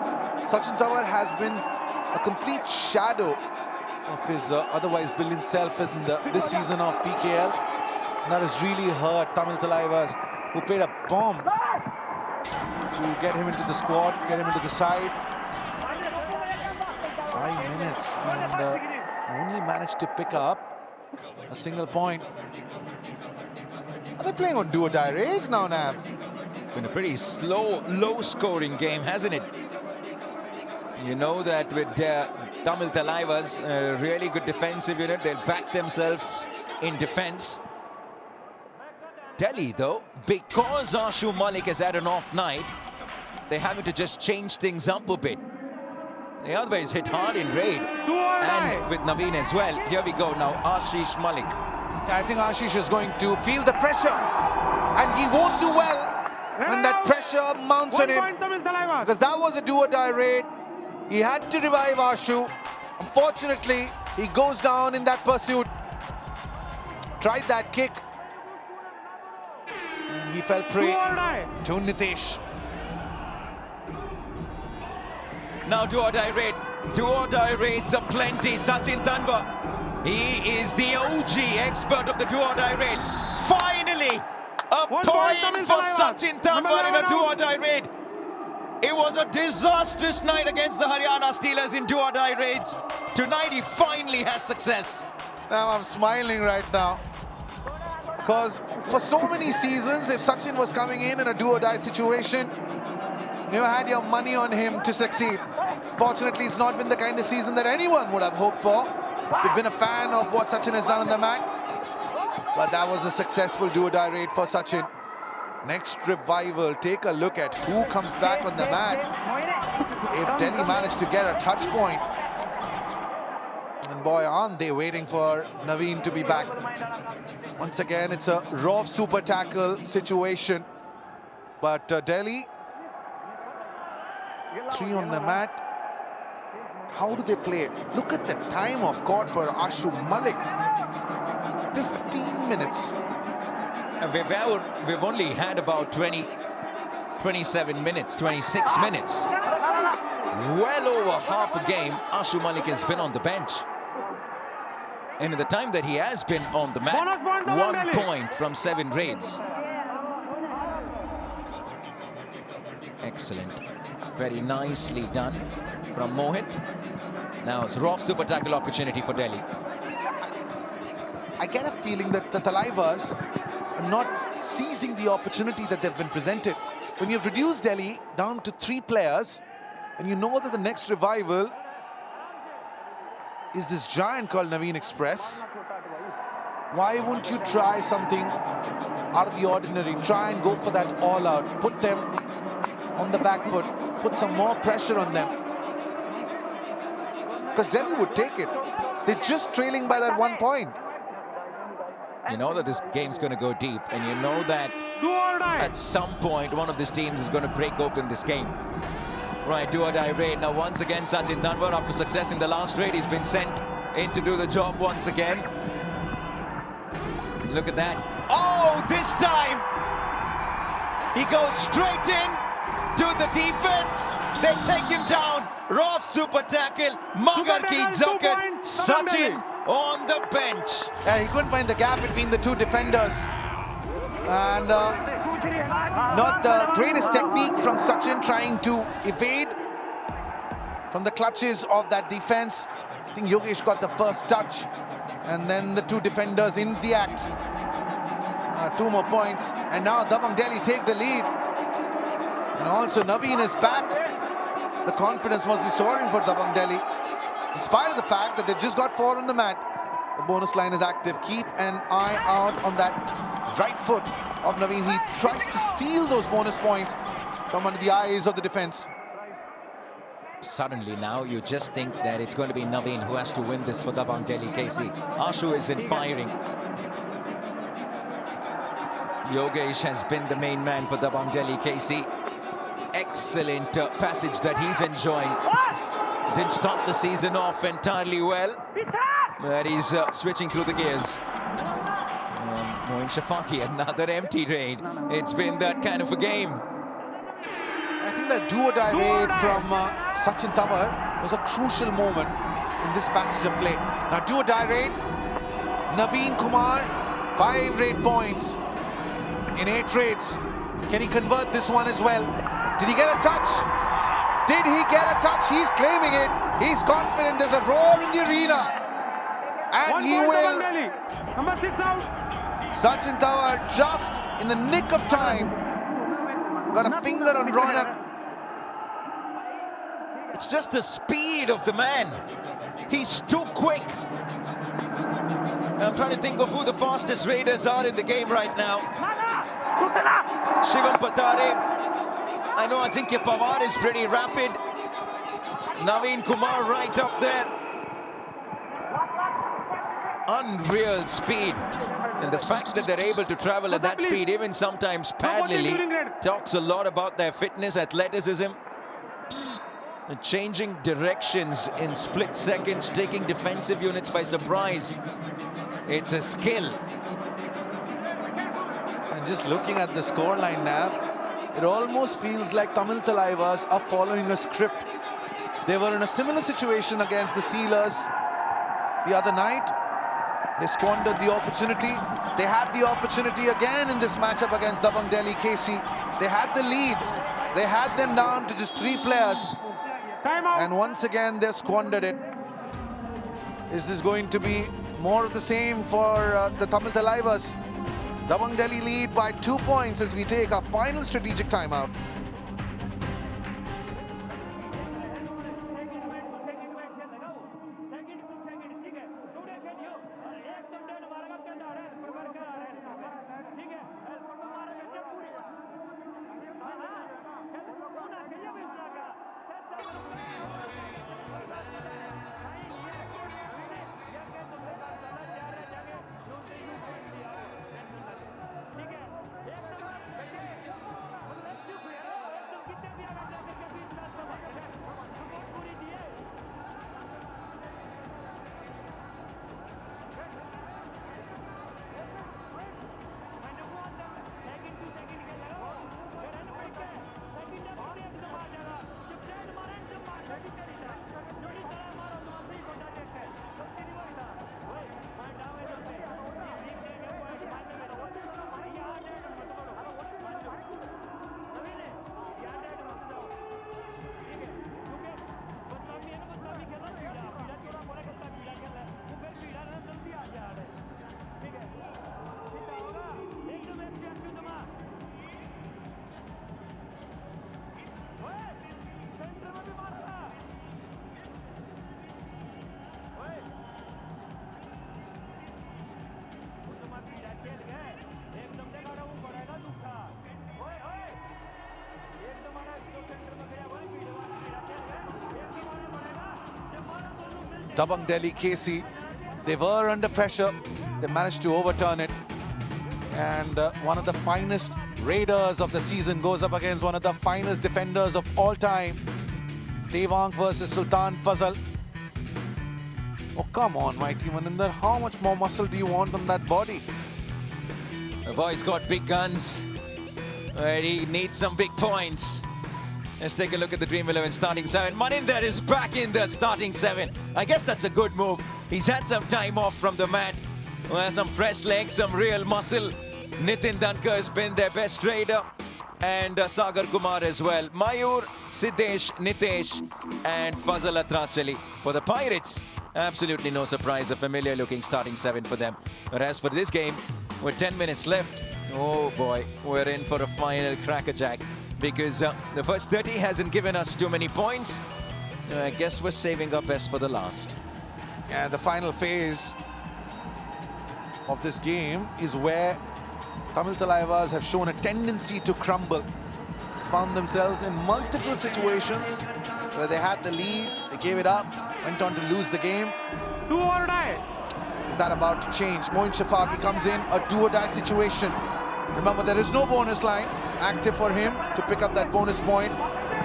Sachin Tawar has been a complete shadow of his otherwise brilliant self in this season of PKL. And that has really hurt Tamil Thalaivas, who played a bomb to get him into the squad, get him into the side. 5 minutes and only managed to pick up a single point. Are they playing on do-or-die raids now, Nav? Been a pretty slow, low-scoring game, hasn't it? You know that with Tamil Thalaivas, a really good defensive unit, they'll back themselves in defense. Delhi, though, because Ashu Malik has had an off night, they're having to just change things up a bit. They otherwise hit hard in raid, and with Naveen as well. Here we go now, Ashish Malik. I think Ashish is going to feel the pressure, and he won't do well when that pressure mounts on him, because that was a do-or-die raid. He had to revive Ashu. Unfortunately, he goes down in that pursuit. Tried that kick. He fell prey to Nitesh. Now do-or-die raid. Do-or-die raids are plenty. Sachin Tanva, he is the OG expert of the do-or-die raid. Finally, a point for Sachin Tanva in a do-or-die raid. It was a disastrous night against the Haryana Steelers in do-or-die raids. Tonight he finally has success. Now I'm smiling right now, because for so many seasons, if Sachin was coming in a do-or-die situation, you had your money on him to succeed. Fortunately, it's not been the kind of season that anyone would have hoped for. We've been a fan of what Sachin has done on the mat, but that was a successful do-or-die raid for Sachin. Next revival, take a look at who comes back on the mat. If Delhi managed to get a touch point, and boy, aren't they waiting for Naveen to be back. Once again, it's a raw super tackle situation, but Delhi, 3 on the mat. How do they play it? Look at the time of court for Ashu Malik. 15 minutes. We've only had about 27 minutes, 26 minutes. Well over half a game, Ashu Malik has been on the bench. And in the time that he has been on the mat, 1 point from 7 raids. Excellent. Very nicely done from Mohit. Now it's a raw super tackle opportunity for Delhi. I get a feeling that the Thalaivas are not seizing the opportunity that they've been presented. When you've reduced Delhi down to 3 players, and you know that the next revival is this giant called Naveen Express, why won't you try something out of the ordinary? Try and go for that all-out. Put them on the back foot. Put some more pressure on them. Because Delhi would take it. They're just trailing by that 1 point. You know that this game's going to go deep, and you know that at some point one of these teams is going to break open this game. Right, do-or-die raid. Now once again, Sachin Tanva, after success in the last raid, he's been sent in to do the job once again. Look at that. Oh, this time he goes straight in to the defense. They take him down. Rough super tackle. Magarki Zakat. Sachin on the bench. Yeah, he couldn't find the gap between the 2 defenders. And not the greatest technique from Sachin, trying to evade from the clutches of that defense. I think Yogesh got the first touch, and then the 2 defenders in the act. 2 more points, and now Dabang Delhi take the lead. And also Naveen is back. The confidence must be soaring for Dabang Delhi, in spite of the fact that they've just got 4 on the mat. The bonus line is active. Keep an eye out on that right foot of Naveen. He tries to steal those bonus points from under the eyes of the defense. Suddenly now you just think that it's going to be Naveen who has to win this for Dabang Delhi KC. Ashu is in firing. Yogesh has been the main man for Dabang Delhi KC. Excellent passage that he's enjoying. Didn't start the season off entirely well, but he's switching through the gears. Moin Shafaki, another empty raid. It's been that kind of a game. I think that do-or-die raid from Sachin Tanva was a crucial moment in this passage of play. Now do or die raid. Naveen Kumar, 5 raid points in 8 raids. Can he convert this one as well? Did he get a touch? Did he get a touch? He's claiming it. He's confident. There's a roar in the arena. And 1 he point will. Dabang Delhi. Number 6 out. Sachin Tawar just in the nick of time. Got a finger on Ronak. It's just the speed of the man. He's too quick. I'm trying to think of who the fastest raiders are in the game right now. Shivam Patare. I know Ajinkya Pawar is pretty rapid. Naveen Kumar right up there. Unreal speed. And the fact that they're able to travel at that speed, even sometimes parallelly, talks a lot about their fitness, athleticism. And changing directions in split seconds, taking defensive units by surprise. It's a skill. And just looking at the scoreline now, it almost feels like Tamil Thalaivas are following a script. They were in a similar situation against the Steelers the other night. They squandered the opportunity. They had the opportunity again in this matchup against Dabang Delhi KC. They had the lead. They had them down to just 3 players. Timeout. And once again, they squandered it. Is this going to be more of the same for the Tamil Thalaivas? Dabang Delhi lead by 2 points as we take our final strategic timeout. Dabang Delhi KC, they were under pressure. They managed to overturn it. And one of the finest raiders of the season goes up against one of the finest defenders of all time. Dabang versus Sultan Fazal. Oh, come on, Mighty Maninder. How much more muscle do you want on that body? The boy's got big guns. But he needs some big points. Let's take a look at the Dream 11 starting 7. Maninder is back in the starting 7. I guess that's a good move. He's had some time off from the mat. Some fresh legs, some real muscle. Nitin Dhankar has been their best raider. And Sagar Kumar as well. Mayur, Siddesh, Nitesh and Fazal Atrachali. For the Pirates, absolutely no surprise. A familiar looking starting 7 for them. But as for this game, with 10 minutes left, oh boy, we're in for a final crackerjack. Because the first 30 hasn't given us too many points. I guess we're saving our best for the last. Yeah, the final phase of this game is where Tamil Thalaivas have shown a tendency to crumble. Found themselves in multiple situations where they had the lead, they gave it up, went on to lose the game. Do or die. Is that about to change? Moin Shafaqi comes in, a do or die situation. Remember, there is no bonus line active for him to pick up that bonus point.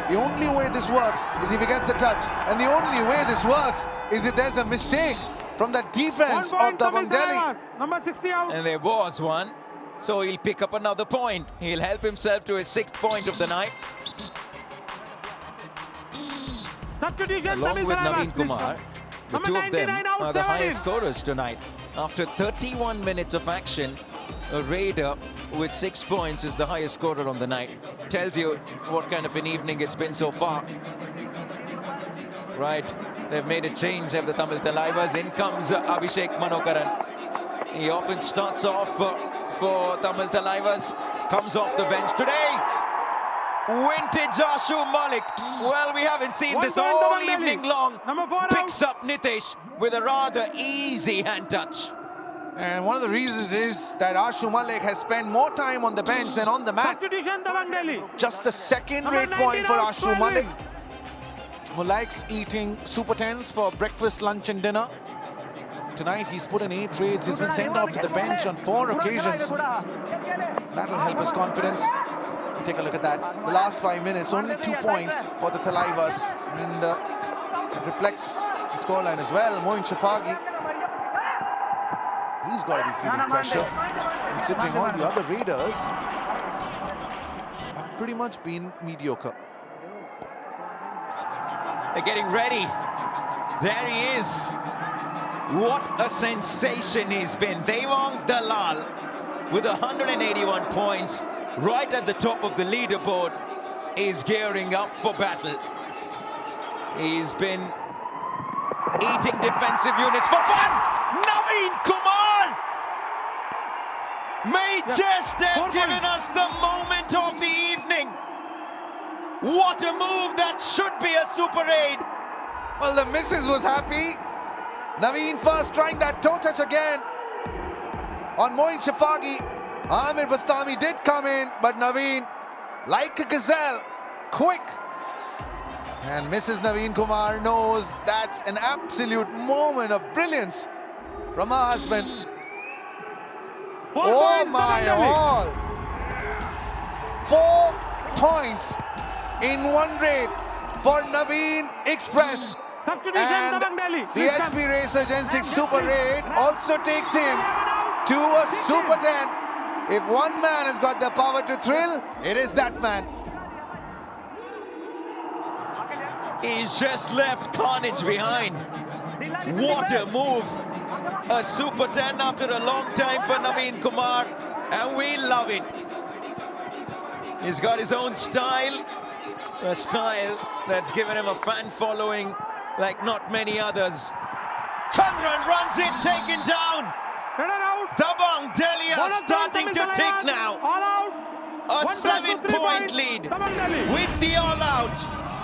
The only way this works is if he gets the touch. And the only way this works is if there's a mistake from that defense 1 of point Tamil Dabang Delhi. Thalaivas. Number 60 out. And there was one. So he'll pick up another point. He'll help himself to his 6th point of the night. Substitution, Along Tamil with Thalaivas, Naveen please Kumar, come. the Number two of them 99 out, are the 17. highest scorers tonight. After 31 minutes of action, a Raider with 6 points is the highest scorer on the night. Tells you what kind of an evening it's been so far. Right, they've made a change, have the Tamil Thalaivas. In comes Abhishek Manokaran. He often starts off for Tamil Thalaivas, comes off the bench today. Vintage Ashu Malik. Well, we haven't seen 1 this point, all Dabang Delhi. evening long. Number 4 out. Picks up Nitish with a rather easy hand touch. And one of the reasons is that Ashu Malik has spent more time on the bench than on the mat. Substitution, Dabang Delhi. Just the second Number rate point 19 for out, Ashu Malik, 12. who likes eating Super 10s for breakfast, lunch and dinner. Tonight he's put in 8 raids. He's been sent off to the bench on 4 occasions. That'll help his confidence. Take a look at that. The last 5 minutes, only 2 points for the Thalaivas. And it reflects the scoreline as well. Moin Shafagi, he's got to be feeling pressure, considering all the other raiders have pretty much been mediocre. They're getting ready. There he is. What a sensation he's been. Devang Dalal with 181 points, right at the top of the leaderboard, is gearing up for battle. He's been eating defensive units for fun. Naveen Kumar may just have 4 given points. us the moment of the evening. What a move, that should be a Super 8. Well, the missus was happy. Naveen first trying that toe touch again on Moin Shafagi. Amir Bastami did come in, but Naveen, like a gazelle, quick. And Mrs. Naveen Kumar knows that's an absolute moment of brilliance from her husband. 4 Oh points, my Dabang Delhi. all! 4 points in 1 raid for Naveen Express. Substitution, And Dabang Delhi. the Please come. HP Racer Gen 6 Super Raid also takes him to a Super 10. If one man has got the power to thrill, it is that man. He's just left carnage behind. What a move. A Super 10 after a long time for Naveen Kumar, and we love it. He's got his own style, a style that's given him a fan following like not many others. Chandran runs in, taken down. Header out. Dabang Delhi are Bonus point, starting to Tamil tick Thalaivas. now. All out. A 1 7 to 3 point points. lead Dabang Delhi. with the all-out.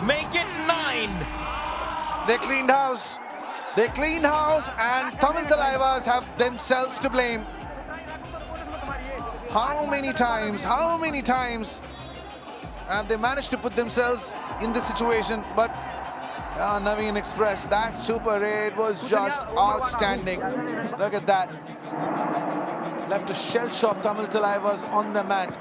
Make it 9. They cleaned house. They cleaned house, and Tamil Thalaivas have themselves to blame. How many times have they managed to put themselves in this situation? But Naveen Express, that Super Raid was just outstanding. Look at that. Left a shell-shocked Tamil Thalaivas on the mat.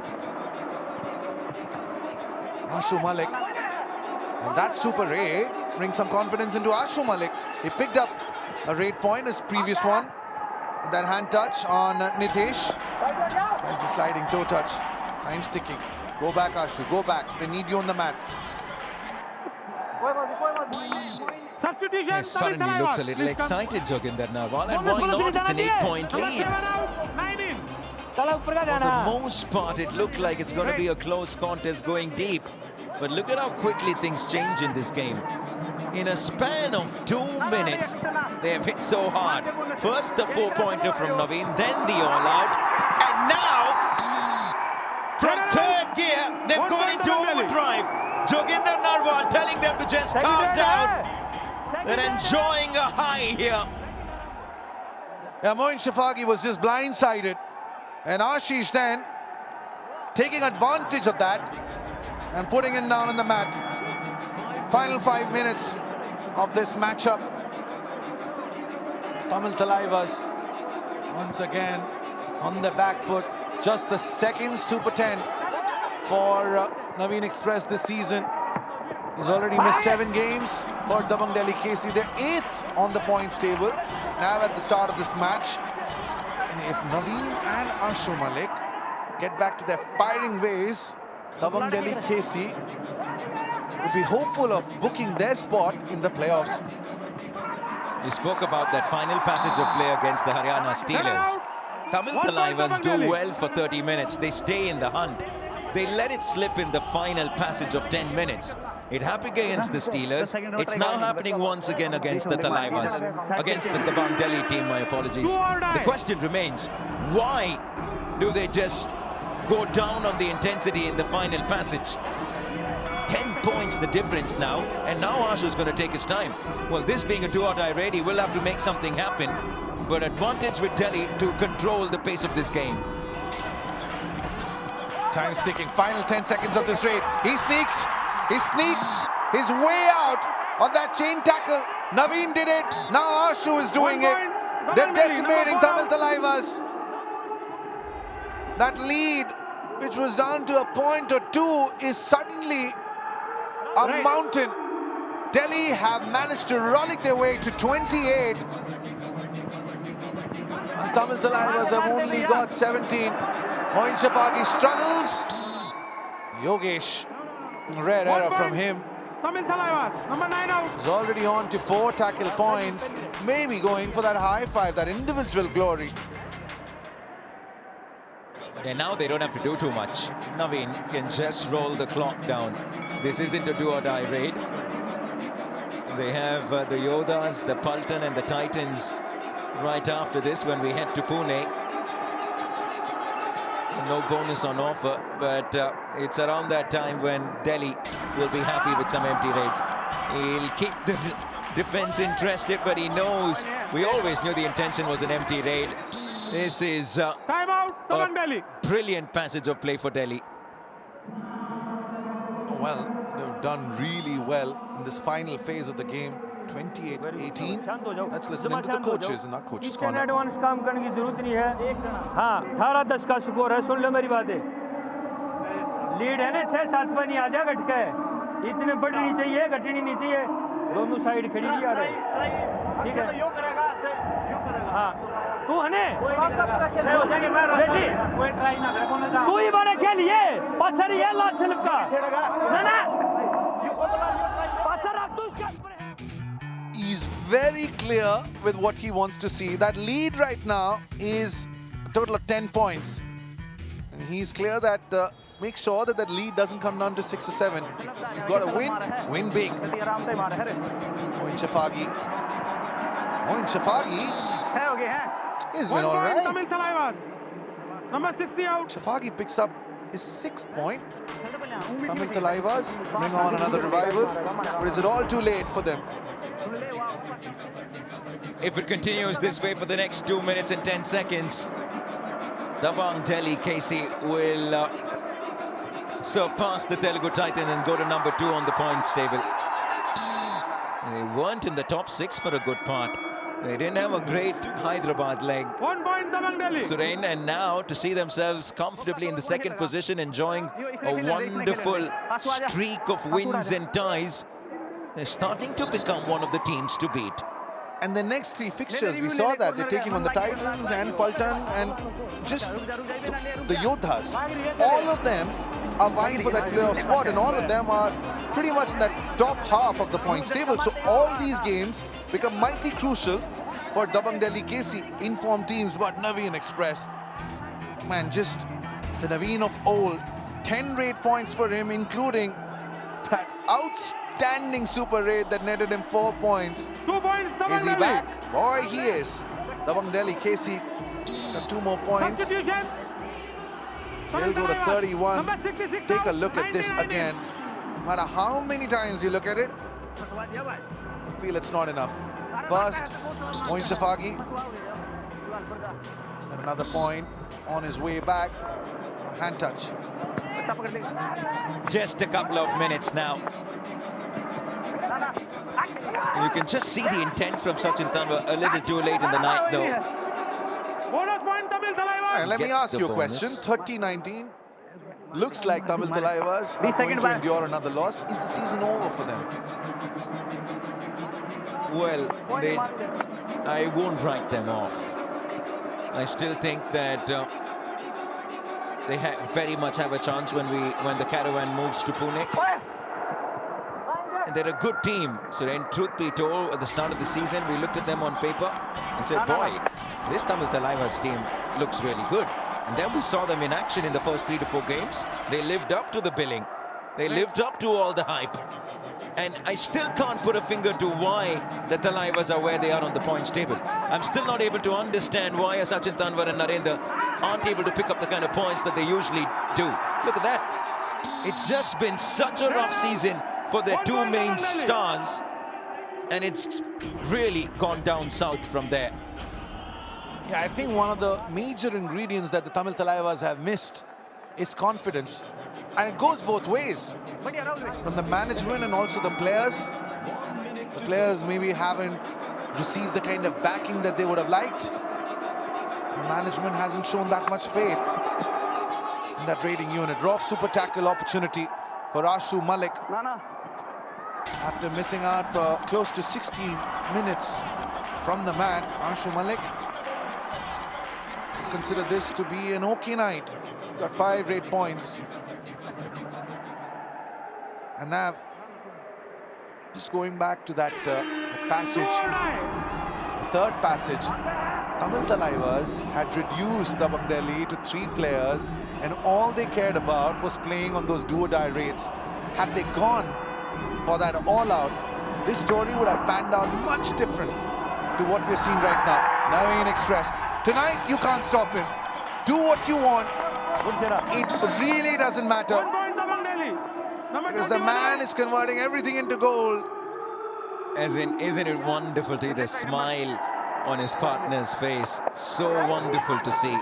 Ashu Malik. And that Super Raid brings some confidence into Ashu Malik. He picked up a raid point, his previous one. That hand touch on Nitish. There's the sliding toe touch. Time's ticking. Go back, Ashu. Go back. They need you on the mat. Substitution, He Tamil suddenly Thalaivas. looks a little Please come. excited, Joginder Narwal, and Bonus why not? It's an 8-point Number lead. 7 out. 9 in. For the most part, it looked like it's going to be a close contest going deep. But look at how quickly things change in this game. In a span of 2 minutes, they have hit so hard. First the 4-pointer from Naveen, then the all-out. And now, from 3rd gear, they've gone into overdrive. Joginder Narwal telling them to just calm down. They're enjoying a high here. Yeah, Moin Shafagi was just blindsided. And Ashish then taking advantage of that and putting it down on the mat. Final 5 minutes of this matchup. Tamil Thalaivas once again on the back foot. Just the 2nd Super 10 for Naveen Express this season. He's already missed 7 games for Dabang Delhi KC. They're 8th on the points table now at the start of this match. And if Naveen and Ashu Malik get back to their firing ways, Dabang Delhi KC would be hopeful of booking their spot in the playoffs. You spoke about that final passage of play against the Haryana Steelers. Tamil Thalaivas do well for 30 minutes. They stay in the hunt. They let it slip in the final passage of 10 minutes. It happened against the Steelers. It's now happening once again against the Thalaivas. Against the Dabang Delhi team, my apologies. The question remains, why do they just go down on the intensity in the final passage? 10 points the difference now, and now Ashu's going to take his time. Well, this being a do-or-die raid, he will have to make something happen, but advantage with Delhi to control the pace of this game. Time's ticking. Final 10 seconds of this raid. He sneaks his way out on that chain tackle. Naveen did it. Now Ashu is doing it. They're decimating Tamil Thalaivas. That lead, which was down to a point or two, is suddenly a mountain. Delhi have managed to rollick their way to 28. And Tamil Thalaivas have only got 17. Moin Shapagi struggles. Yogesh, rare error from him. Tamil Thalaivas, number 9 out. He's already on to 4 tackle points. Maybe going for that high five, that individual glory. And now they don't have to do too much. Naveen can just roll the clock down. This isn't a do-or-die raid. They have the Yodhas, the Paltan and the Titans right after this when we head to Pune. No bonus on offer, but it's around that time when Delhi will be happy with some empty raids. He'll keep the defense interested, but he knows, we always knew the intention was an empty raid. This is Timeout, Dabang Delhi. Brilliant passage of play for Delhi. Well, they've done really well in this final phase of the game. 28-18. Let's listen to the coaches in our coaches corner. Advance काम करने की जरूरत नहीं है. हाँ, 18-10 का score है. सुन लो मेरी बातें. लीड है ना 6-7 पर नहीं आ जा घट के. इतने बढ़नी चाहिए, घटनी नहीं चाहिए. दोनों साइड खड़ी नहीं आ रही. ठीक है. हाँ, तू है ने. बेटी, तू ही बने खेल ये. पाछर ये लात स्लिप का. ना. पाछर रख तू इसके. He's very clear with what he wants to see. That lead right now is a total of 10 points. And he's clear that make sure that lead doesn't come down to 6 or 7. You've got to win big. Moin Shafagi. He's been all right. Tamil Thalaivas, number 60 out. Shafagi picks up his 6th point. Tamil Thalaivas bring on another revival. But is it all too late for them? If it continues this way for the next 2 minutes and 10 seconds, Dabang Delhi KC will surpass the Telugu Titan and go to number 2 on the points table. They weren't in the top 6 for a good part. They didn't have a great Hyderabad leg, 1 point, Dabang Delhi. Surain, and now to see themselves comfortably in the 2nd position, enjoying a wonderful streak of wins and ties. They're starting to become one of the teams to beat. And the next 3 fixtures, we saw that they're taking on the Titans and Paltan and just the Yodhas. All of them are vying for that playoff spot, and all of them are pretty much in that top half of the points table. So all these games become mighty crucial for Dabang Delhi KC. Informed teams, but Naveen Express, man, just the Naveen of old. 10 raid points for him, including that outstanding super raid that netted him 4 points. 2 points, Dabang Is he Delhi. back? Boy, he is. Dabang Delhi KC got 2 more points. Substitution. They'll go to 31. Number 66 Take a out. look at this 19. again. No matter how many times you look at it, you feel it's not enough. First, Moin Shafagi. And another point on his way back. A hand touch. Just a couple of minutes now. You can just see the intent from Sachin Tanwa a little too late in the night, though. Bonus point, Tamil Thalaivas. And let me Gets ask the you a bonus. question. 30-19. Looks like Tamil Thalaivas are going to endure another loss. Is the season over for them? Well, I won't write them off. I still think that they very much have a chance when the caravan moves to Pune. And they're a good team. So in truth be told, at the start of the season, we looked at them on paper and said, boy, this Tamil Thalaivas team looks really good. And then we saw them in action in the first 3 to 4 games. They lived up to the billing. They lived up to all the hype. And I still can't put a finger to why the Thalaivas are where they are on the points table. I'm still not able to understand why Sachin Tanwar and Narendra aren't able to pick up the kind of points that they usually do. Look at that. It's just been such a rough season for their 2 main stars. And it's really gone down south from there. Yeah, I think one of the major ingredients that the Tamil Thalaivas have missed is confidence. And it goes both ways, from the management and also the players. The players maybe haven't received the kind of backing that they would have liked. The management hasn't shown that much faith in that raiding unit. Raw super tackle opportunity for Ashu Malik. After missing out for close to 60 minutes from the mat, Ashu Malik consider this to be an okay night. Got 5 rate points. And now, just going back to that passage, the third passage, Tamil Thalaivas had reduced Dabang Delhi to 3 players, and all they cared about was playing on those do-or-die rates. Had they gone for that all-out, this story would have panned out much different to what we're seeing right now. Naveen Express. Tonight, you can't stop him. Do what you want. It really doesn't matter. 1 point Dabang Delhi. Because the man is converting everything into gold. As in, isn't it wonderful to see the smile on his partner's face? So wonderful to see.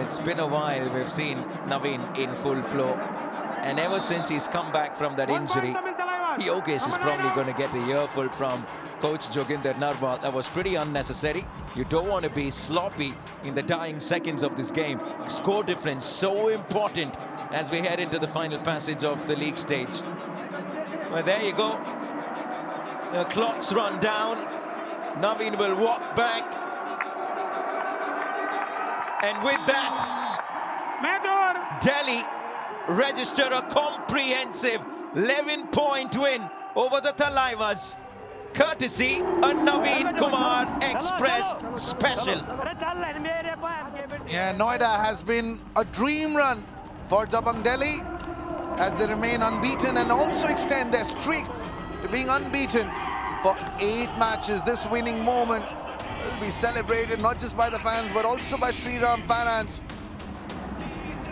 It's been a while we've seen Naveen in full flow. And ever since he's come back from that injury, Yogesh is probably going to get a earful from Coach Joginder Narwal. That was pretty unnecessary. You don't want to be sloppy in the dying seconds of this game. Score difference so important as we head into the final passage of the league stage. Well, there you go. The clock's run down. Naveen will walk back. And with that, Delhi register a comprehensive 11-point win over the Thalaivas, courtesy a Naveen Kumar Express special. Yeah, Noida has been a dream run for Dabang Delhi as they remain unbeaten and also extend their streak to being unbeaten for 8 matches. This winning moment will be celebrated not just by the fans but also by Sriram Finance.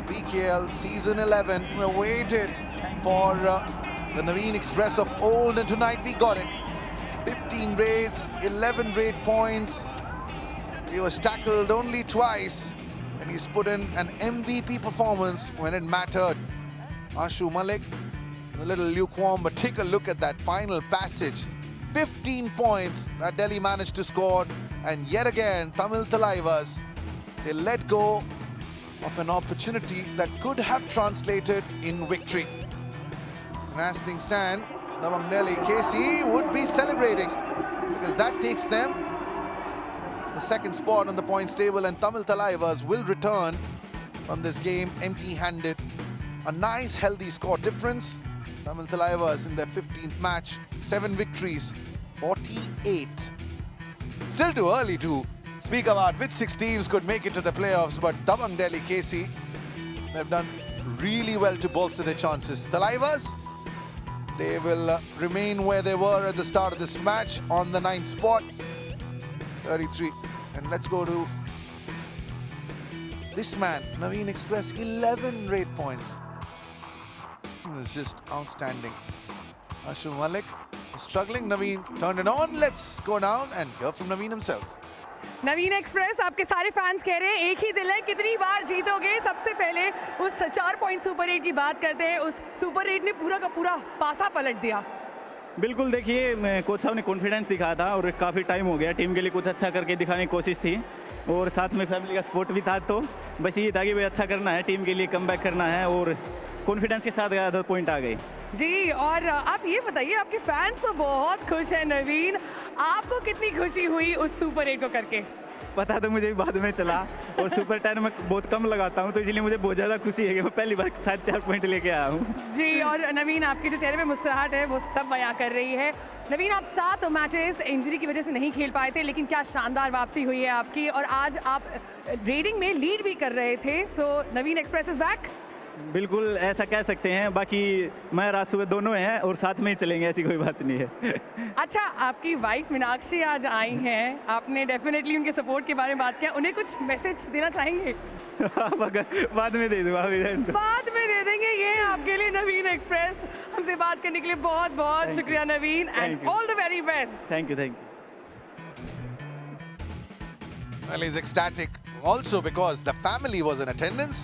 BKL season 11, we waited for the Naveen Express of old, and tonight we got it. 15 raids, 11 raid points. He was tackled only twice, and he's put in an MVP performance when it mattered. Ashu Malik, a little lukewarm, but take a look at that final passage. 15 points that Delhi managed to score, and yet again, Tamil Thalaivas, they let go of an opportunity that could have translated in victory. And as things stand, Dabang Delhi KC would be celebrating because that takes them the 2nd spot on the points table, and Tamil Thalaivas will return from this game empty-handed. A nice healthy score difference. Tamil Thalaivas in their 15th match, 7 victories, 48. Still too early to speak about which 6 teams could make it to the playoffs, but Dabang Delhi KC have done really well to bolster their chances. Thalaivas, they will remain where they were at the start of this match on the 9th spot, 33. And let's go to this man, Naveen Express, 11 raid points. It was just outstanding. Ashu Malik was struggling. Naveen turned it on. Let's go down and hear from Naveen himself. Naveen express, आपके सारे fans कह रहे हैं एक ही दिल है, कितनी बार जीतोगे? सबसे पहले उस 4 पॉइंट सुपर 8 की बात करते हैं. उस सुपर 8 ने पूरा का पूरा पासा पलट दिया. बिल्कुल, देखिए कोच साहब ने कॉन्फिडेंस दिखाया था और काफ़ी टाइम हो गया, टीम के लिए कुछ अच्छा करके दिखाने की कोशिश थी और साथ में फैमिली का सपोर्ट भी था. तो बस ये था कि भाई अच्छा करना है, टीम के लिए कमबैक करना है और कॉन्फिडेंस के साथ 10 पॉइंट आ गए. जी, और आप ये बताइए, आपके फैंस तो बहुत खुश हैं. नवीन, आपको कितनी खुशी हुई उस सुपर 8 को करके? पता तो मुझे भी बाद में चला, और सुपर 10 में बहुत कम लगाता हूँ, तो इसलिए मुझे बहुत ज़्यादा खुशी है कि मैं पहली बार 4 पॉइंट लेके आया हूँ। जी, और नवीन आपके जो चेहरे पे मुस्कुराहट है वो सब बयां कर रही है। नवीन, आप 7 मैचेस इंजरी की वजह से नहीं खेल पाए थे, लेकिन क्या शानदार वापसी हुई है आपकी, और आज आप रेडिंग में लीड भी कर रहे थे। सो नवीन एक्सप्रेस इज बैक। बिल्कुल ऐसा कह सकते हैं, बाकी मैं रासु दोनों हैं और साथ में ही चलेंगे, ऐसी कोई बात नहीं है। अच्छा, आपकी वाइफ मीनाक्षी आज आई हैं, आपने डेफिनेटली उनके सपोर्ट के बारे में बात किया, उन्हें कुछ मैसेज देना चाहेंगे? बाद में दे दूँगा, बाद में दे देंगे। ये आपके लिए नवीन एक्सप्रेस। हमसे बात करने के लिए बहुत बहुत शुक्रिया Naveen, and all the very best. Thank you. Well, he's ecstatic also because the family was in attendance.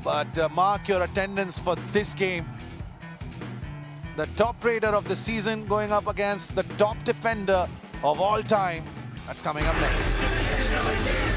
But mark your attendance for this game. The top raider of the season going up against the top defender of all time. That's coming up next.